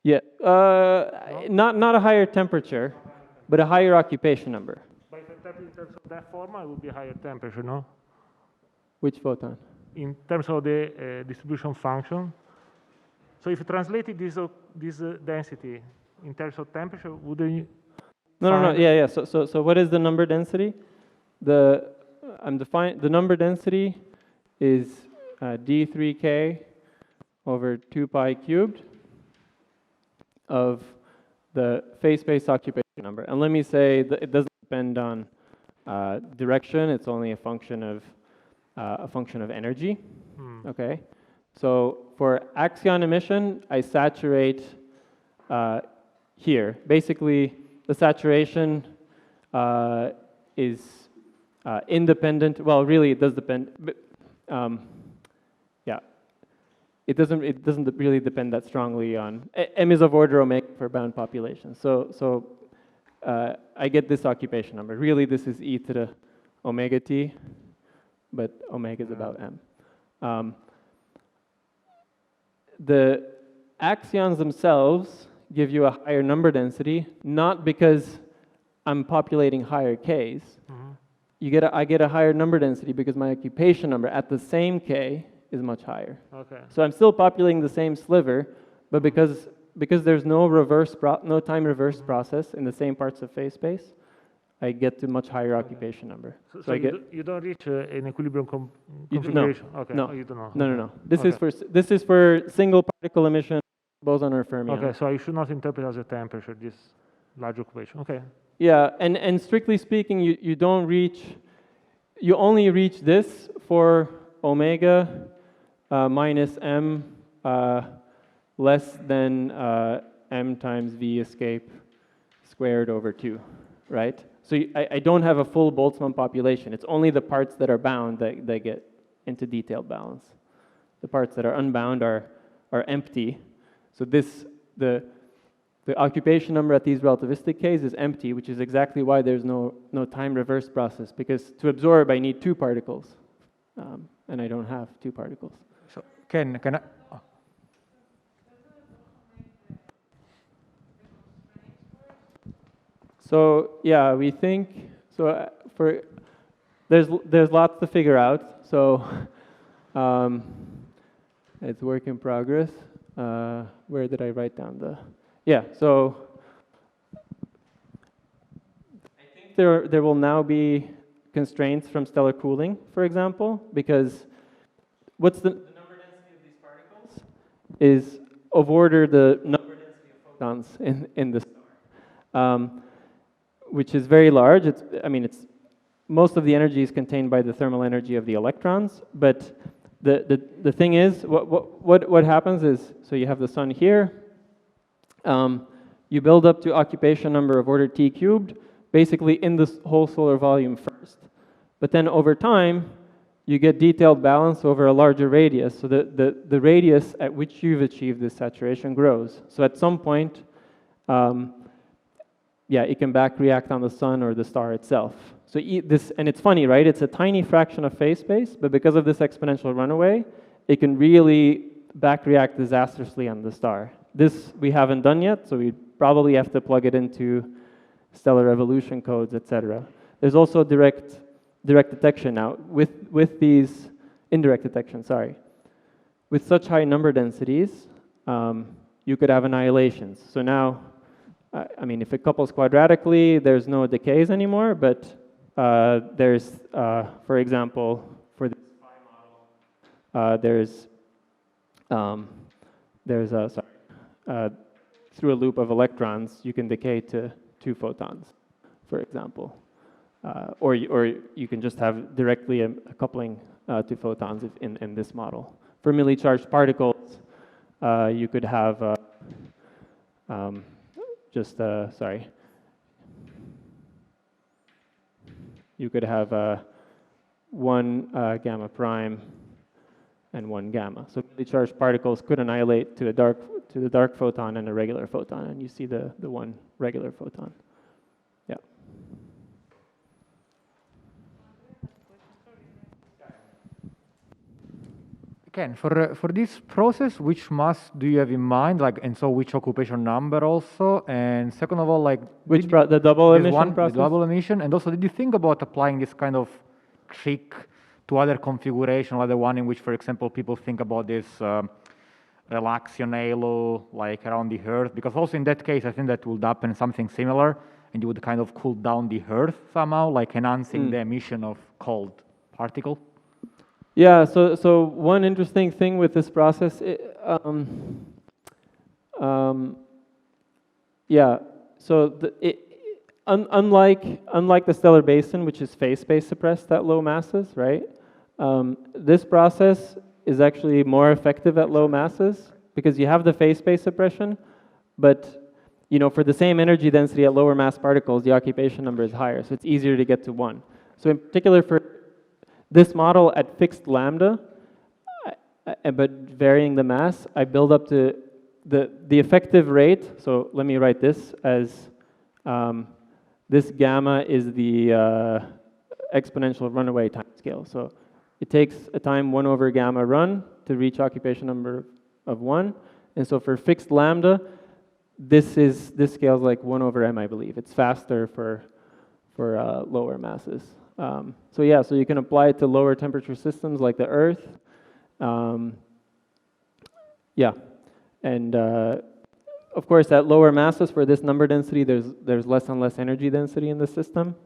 Yeah, not a higher temperature, but a higher occupation number. But in terms of that formula, it would be a higher temperature, no? Which photon? In terms of the distribution function. So if you translated this density in terms of temperature, wouldn't you? No. Yeah. So what is the number density? The number density is d3k over 2 pi cubed of the phase space occupation number. And let me say that it doesn't depend on direction. It's only a function of energy. Okay. So for axion emission, I saturate here. Basically, the saturation is independent. Well, really, it does depend. But, yeah, it doesn't really depend that strongly on. M is of order omega for bound population. So I get this occupation number. Really, this is e to the omega t, but omega is about m. The axions themselves give you a higher number density, not because I'm populating higher k's. I get a higher number density because my occupation number at the same k is much higher. Okay. So I'm still populating the same sliver, but because there's no time reverse process in the same parts of phase space, I get to much higher occupation number. So you don't reach an equilibrium configuration. No. Okay. No. Oh, you don't know. No. This is for single particle emission, boson or fermion. Okay, so I should not interpret as a temperature this large occupation. Okay. Yeah, and strictly speaking, you don't reach. You only reach this for omega minus m less than m times v escape squared over 2, right? So I don't have a full Boltzmann population. It's only the parts that are bound that get into detailed balance. The parts that are unbound are empty. So the occupation number at these relativistic k's is empty, which is exactly why there's no time reverse process, because to absorb I need 2 particles, and I don't have 2 particles. So can I? Oh. So yeah, we think so. There's lots to figure out. So it's work in progress. Where did I write down the? Yeah. So I think there will now be constraints from stellar cooling, for example, because what's the number density of these particles is of order the number density of photons in the star. Which is very large. It's most of the energy is contained by the thermal energy of the electrons. But the thing is, what happens is, so you have the sun here. You build up to occupation number of order t cubed, basically in the whole solar volume first. But then over time, you get detailed balance over a larger radius. So the radius at which you've achieved this saturation grows. So at some point, yeah, it can back react on the sun or the star itself. So and it's funny, right? It's a tiny fraction of phase space, but because of this exponential runaway, it can really back react disastrously on the star. This we haven't done yet, so we probably have to plug it into stellar evolution codes, etc. There's also direct detection now with these indirect detection. Sorry, with such high number densities, you could have annihilations. So now, I mean, if it couples quadratically, there's no decays anymore, but there's, for example, for this model, through a loop of electrons, you can decay to 2 photons, for example. Or you can just have directly a coupling to photons in this model. For merely charged particles, you could have you could have 1 gamma prime and 1 gamma. So merely charged particles could annihilate to the dark photon and a regular photon, and you see the 1 regular photon. Yeah. Ken, for this process, which mass do you have in mind? Like, and so which occupation number also? And second of all, like the double emission process? The double emission, and also did you think about applying this kind of trick to other configuration, like the one in which, for example, people think about this relaxation halo, like around the Earth? Because also in that case, I think that would happen something similar, and you would kind of cool down the Earth somehow, like enhancing the emission of cold particle. Yeah, so one interesting thing with this process, unlike the stellar basin, which is phase space suppressed at low masses, right? This process is actually more effective at low masses because you have the phase space suppression, but for the same energy density at lower mass particles, the occupation number is higher, so it's easier to get to 1. So in particular for this model at fixed lambda, but varying the mass, I build up to the effective rate. So let me write this as this gamma is the exponential runaway time scale. So it takes a time 1 over gamma run to reach occupation number of 1. And so for fixed lambda, this scales like 1 over m, I believe. It's faster for lower masses. So you can apply it to lower temperature systems like the Earth. And of course, at lower masses for this number density, there's less and less energy density in the system.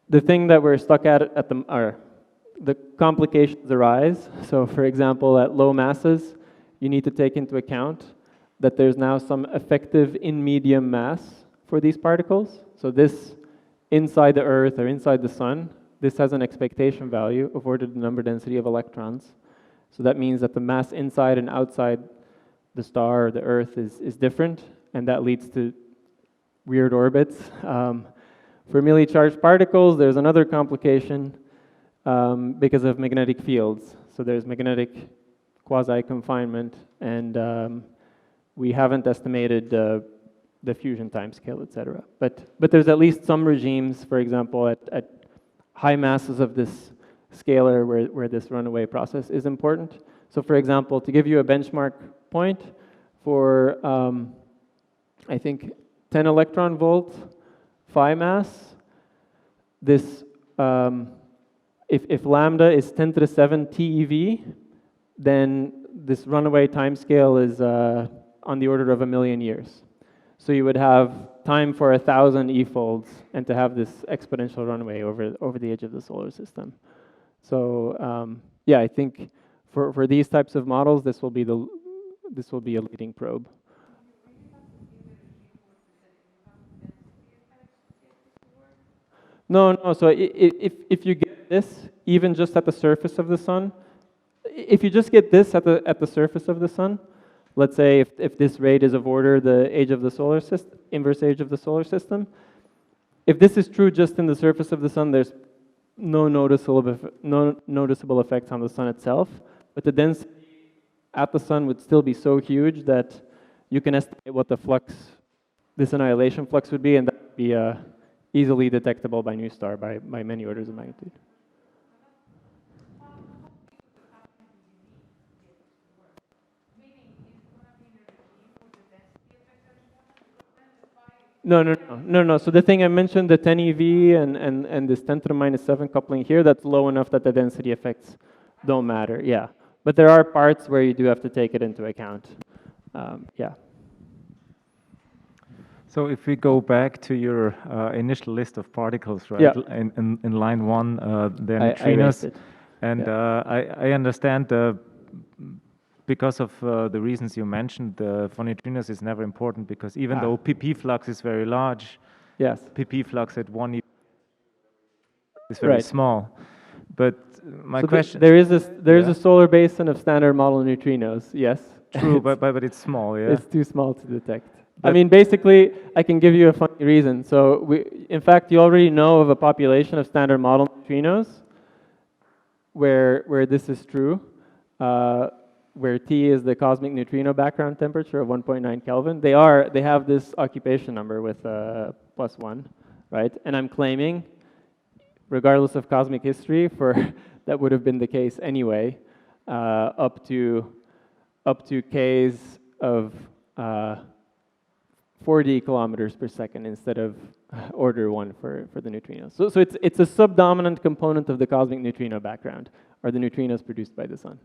The thing that we're stuck at the complications arise. So for example, at low masses, you need to take into account that there's now some effective in medium mass for these particles. So this inside the Earth or inside the Sun, this has an expectation value of order the number density of electrons. So that means that the mass inside and outside the star or the Earth is different, and that leads to weird orbits. For merely charged particles, there's another complication because of magnetic fields. So there's magnetic quasi-confinement, and we haven't estimated the fusion timescale, etc. But there's at least some regimes, for example, at high masses of this scalar where this runaway process is important. So for example, to give you a benchmark point, for I think 10 electron volt phi mass, this if lambda is 10 to the 7 TeV, then this runaway timescale is on the order of 1 million years. So you would have time for 1,000 e-folds, and to have this exponential runaway over the edge of the solar system. So I think for these types of models, this will be a leading probe. No. So if you get this, even just at the surface of the sun, if you just get this at the surface of the sun, let's say if this rate is of order the age of the solar system, inverse age of the solar system, if this is true just in the surface of the sun, there's no noticeable effects on the sun itself, but the density at the sun would still be so huge that you can estimate what the flux, this annihilation flux would be, and that would be easily detectable by new star by many orders of magnitude. No. So the thing I mentioned, the 10 eV and this 10 to the minus 7 coupling here, that's low enough that the density effects don't matter. Yeah, but there are parts where you do have to take it into account. Yeah. So if we go back to your initial list of particles, right? Yeah. In line 1, they're I neutrinos, erased it. and Yeah. I understand because of the reasons you mentioned, for neutrinos is never important because even though PP flux is very large, yes, PP flux at 1 is very right. small. But my so question, there is a solar basin of standard model neutrinos. Yes. true, but it's small, yeah. It's too small to detect. I mean, basically, I can give you a funny reason. So, in fact, you already know of a population of standard model neutrinos where this is true, where T is the cosmic neutrino background temperature of 1.9 Kelvin. They have this occupation number with +1, right? And I'm claiming, regardless of cosmic history, that would have been the case anyway, up to Ks of 40 kilometers per second instead of order 1 for the neutrinos. So it's a subdominant component of the cosmic neutrino background, or the neutrinos produced by the sun.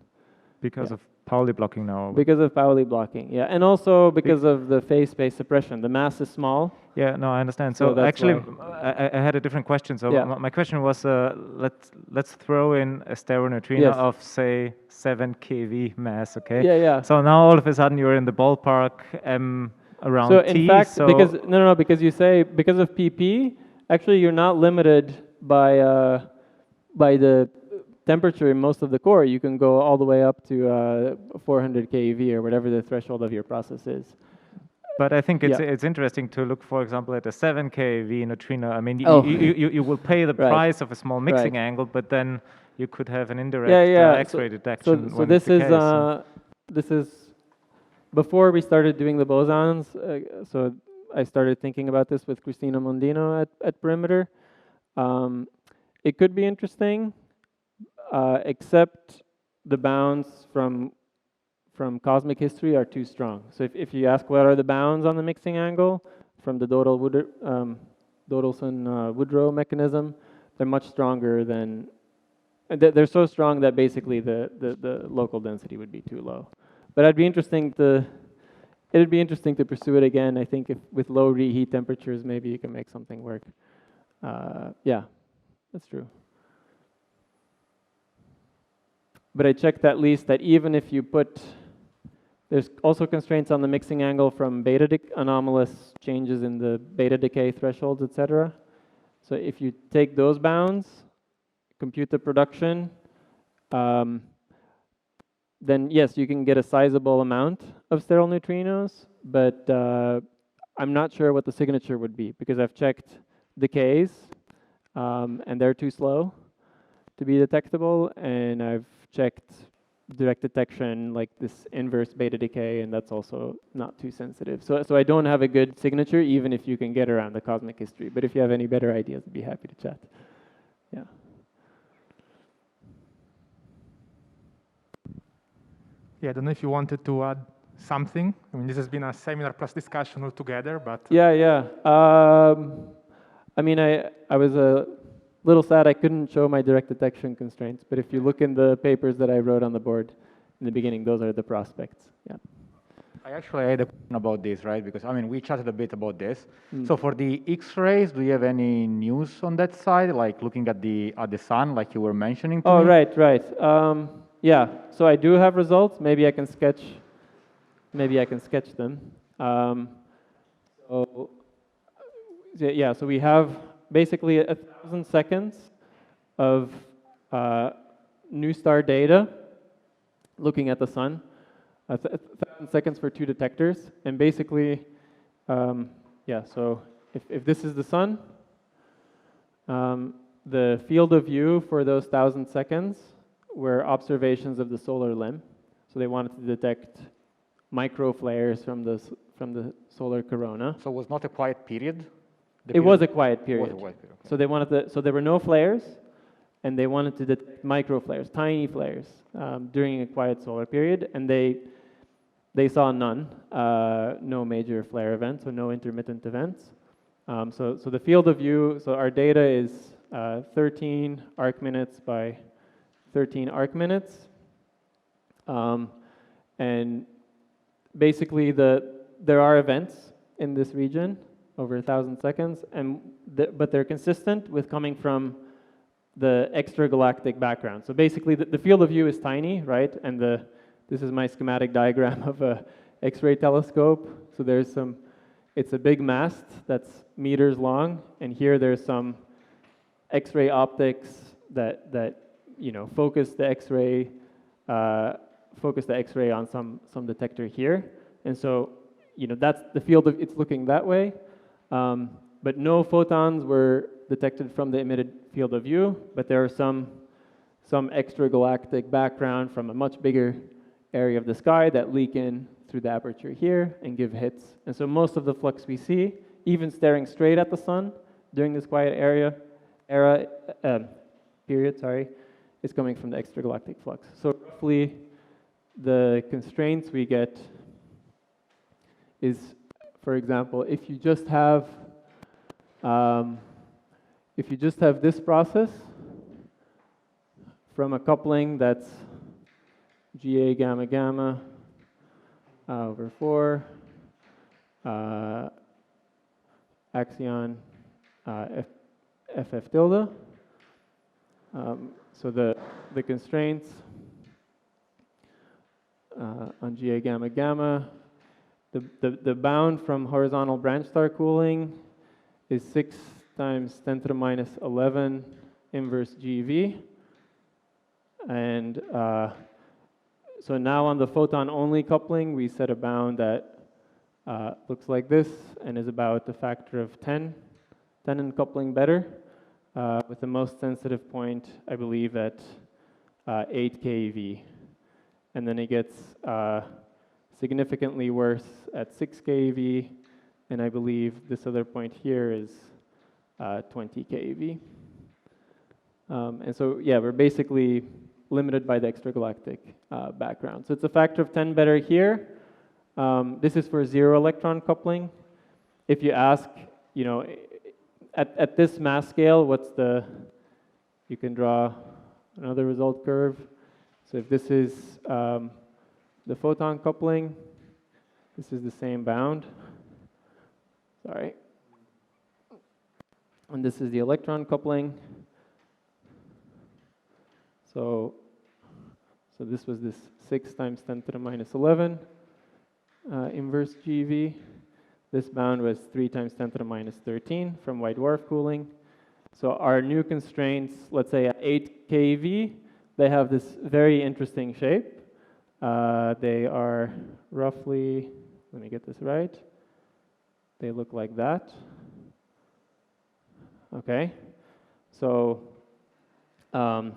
Because of Pauli blocking now. Because of Pauli blocking, yeah. And also because of the phase space suppression. The mass is small. Yeah, no, I understand. So So actually, I had a different question. So Yeah. my question was, let's throw in a stereoneutrino Yes. of, say, 7 keV mass, okay? Yeah. So now all of a sudden you're in the ballpark around So T. in fact, so because you say, because of PP, actually you're not limited by the temperature in most of the core. You can go all the way up to 400 keV or whatever the threshold of your process is. But I think it's Yeah. it's interesting to look, for example, at a 7 keV neutrino. I mean, Oh. you will pay the Right. price of a small mixing Right. angle, but then you could have an indirect X-ray detection. So when this it's the is case. this is before we started doing the bosons. So I started thinking about this with Cristina Mondino at Perimeter. It could be interesting, except the bounds from cosmic history are too strong. So if you ask what are the bounds on the mixing angle from the Dodelson-Woodrow mechanism, they're much stronger than. They're so strong that basically the local density would be too low. But it'd be interesting to pursue it again. I think if with low reheat temperatures, maybe you can make something work. Yeah, that's true. But I checked at least that even if you put, there's also constraints on the mixing angle from anomalous changes in the beta decay thresholds, etc. So if you take those bounds, compute the production, then yes, you can get a sizable amount of sterile neutrinos, but I'm not sure what the signature would be because I've checked decays and they're too slow to be detectable, and I've checked direct detection like this inverse beta decay, and that's also not too sensitive. So I don't have a good signature even if you can get around the cosmic history, but if you have any better ideas, I'd be happy to chat. Yeah. Yeah, I don't know if you wanted to add something. I mean, this has been a seminar plus discussion altogether, but... Yeah. I mean, I was a little sad I couldn't show my direct detection constraints, but if you look in the papers that I wrote on the board in the beginning, those are the prospects. Yeah. I actually had a question about this, right? Because, I mean, we chatted a bit about this. So for the X-rays, do you have any news on that side, like looking at the sun, like you were mentioning to me? Oh, right. Yeah, so I do have results. Maybe I can sketch them. So we have basically 1,000 seconds of new star data looking at the sun. 1,000 seconds for 2 detectors, and basically, so if this is the sun, the field of view for those 1,000 seconds were observations of the solar limb. So they wanted to detect micro flares from the solar corona. So it was not a quiet period It was a quiet period. It was a quiet period. Okay. So they wanted to, so there were no flares, and they wanted to detect micro flares, tiny flares, during a quiet solar period, and they saw none, no major flare events, so no intermittent events. So the field of view, so our data is 13 arc minutes by 13 arc minutes, and basically there are events in this region over 1,000 seconds, and but they're consistent with coming from the extragalactic background. So basically the field of view is tiny, right? And this is my schematic diagram of a X-ray telescope. So there's some, it's a big mast that's meters long, and here there's some X-ray optics that you know focus the X-ray on some detector here, and so you know that's the field of it's looking that way, but no photons were detected from the emitted field of view, but there are some extragalactic background from a much bigger area of the sky that leak in through the aperture here and give hits. And so most of the flux we see, even staring straight at the sun during this quiet period, is coming from the extragalactic flux. So roughly the constraints we get is, for example, if you just have this process from a coupling that's GA gamma gamma over 4 axion FF tilde. So the constraints on GA gamma gamma, the bound from horizontal branch star cooling is 6 times 10 to the minus 11 inverse GeV. And so now on the photon-only coupling, we set a bound that looks like this and is about a factor of 10 in coupling better, with the most sensitive point, I believe, at 8 keV. And then it gets significantly worse at 6 keV, and I believe this other point here is 20 keV. And so, yeah, we're basically limited by the extragalactic background. So it's a factor of 10 better here. This is for 0 electron coupling. If you ask, you know, at this mass scale, what's the, you can draw another result curve. So if this is the photon coupling, this is the same bound. Sorry. And this is the electron coupling. So this was this 6 times 10 to the minus 11 inverse GeV. This bound was 3 times 10 to the minus 13 from white dwarf cooling. So our new constraints, let's say at 8 keV, they have this very interesting shape. They are roughly, let me get this right. They look like that. Okay. So, and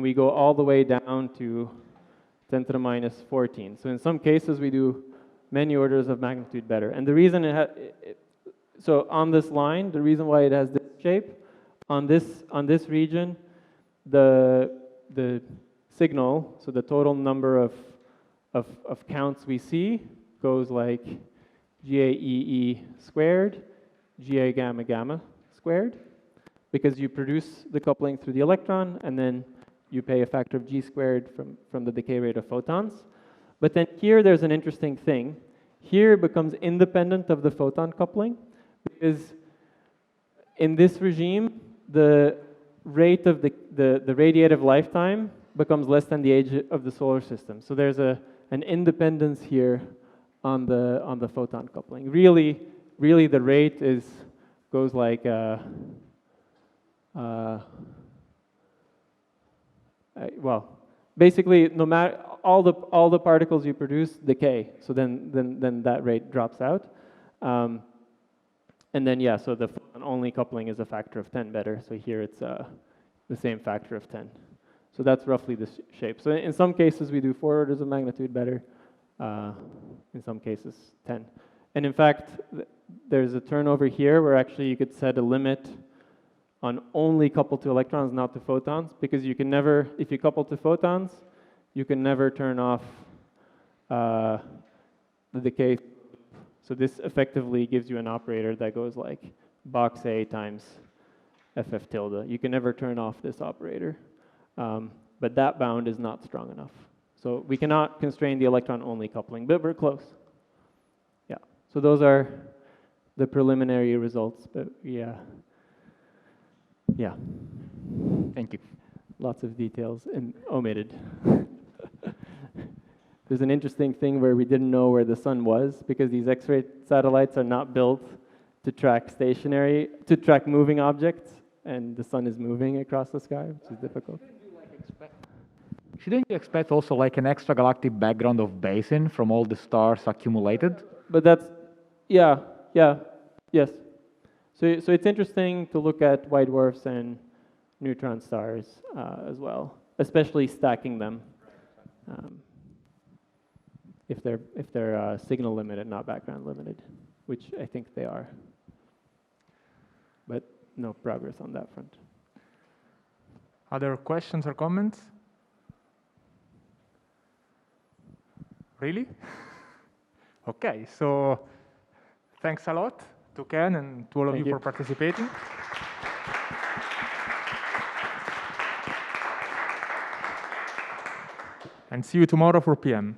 we go all the way down to 10 to the minus 14. So in some cases, we do many orders of magnitude better. And the reason so on this line, the reason why it has this shape, on this region, the signal, so the total number of counts we see goes like GAEE squared, GA gamma gamma squared, because you produce the coupling through the electron, and then you pay a factor of G squared from the decay rate of photons. But then here there's an interesting thing. Here it becomes independent of the photon coupling, because in this regime, the rate of the radiative lifetime becomes less than the age of the solar system. So there's an independence here on the photon coupling. Really the rate goes like well, basically, no matter all the particles you produce decay, so then that rate drops out, and then yeah, so the photon-only coupling is a factor of 10 better. So here it's the same factor of 10. So that's roughly the shape. So in some cases we do 4 orders of magnitude better, in some cases 10, and in fact there's a turnover here where actually you could set a limit on only coupled to electrons, not to photons, because you can never, if you couple to photons, you can never turn off the decay. So this effectively gives you an operator that goes like box A times FF tilde. You can never turn off this operator, but that bound is not strong enough. So we cannot constrain the electron-only coupling, but we're close. Yeah, so those are the preliminary results, but yeah. Thank you. Lots of details and omitted. There's an interesting thing where we didn't know where the sun was because these X-ray satellites are not built to track moving objects, and the sun is moving across the sky, which is difficult. Shouldn't you expect also like an extragalactic background of basin from all the stars accumulated? But that's, yes. So it's interesting to look at white dwarfs and neutron stars as well, especially stacking them. If they're signal limited, not background limited, which I think they are. But no progress on that front. Other questions or comments? Really? Okay, so thanks a lot to Ken and to all of you for participating. And see you tomorrow 4 p.m.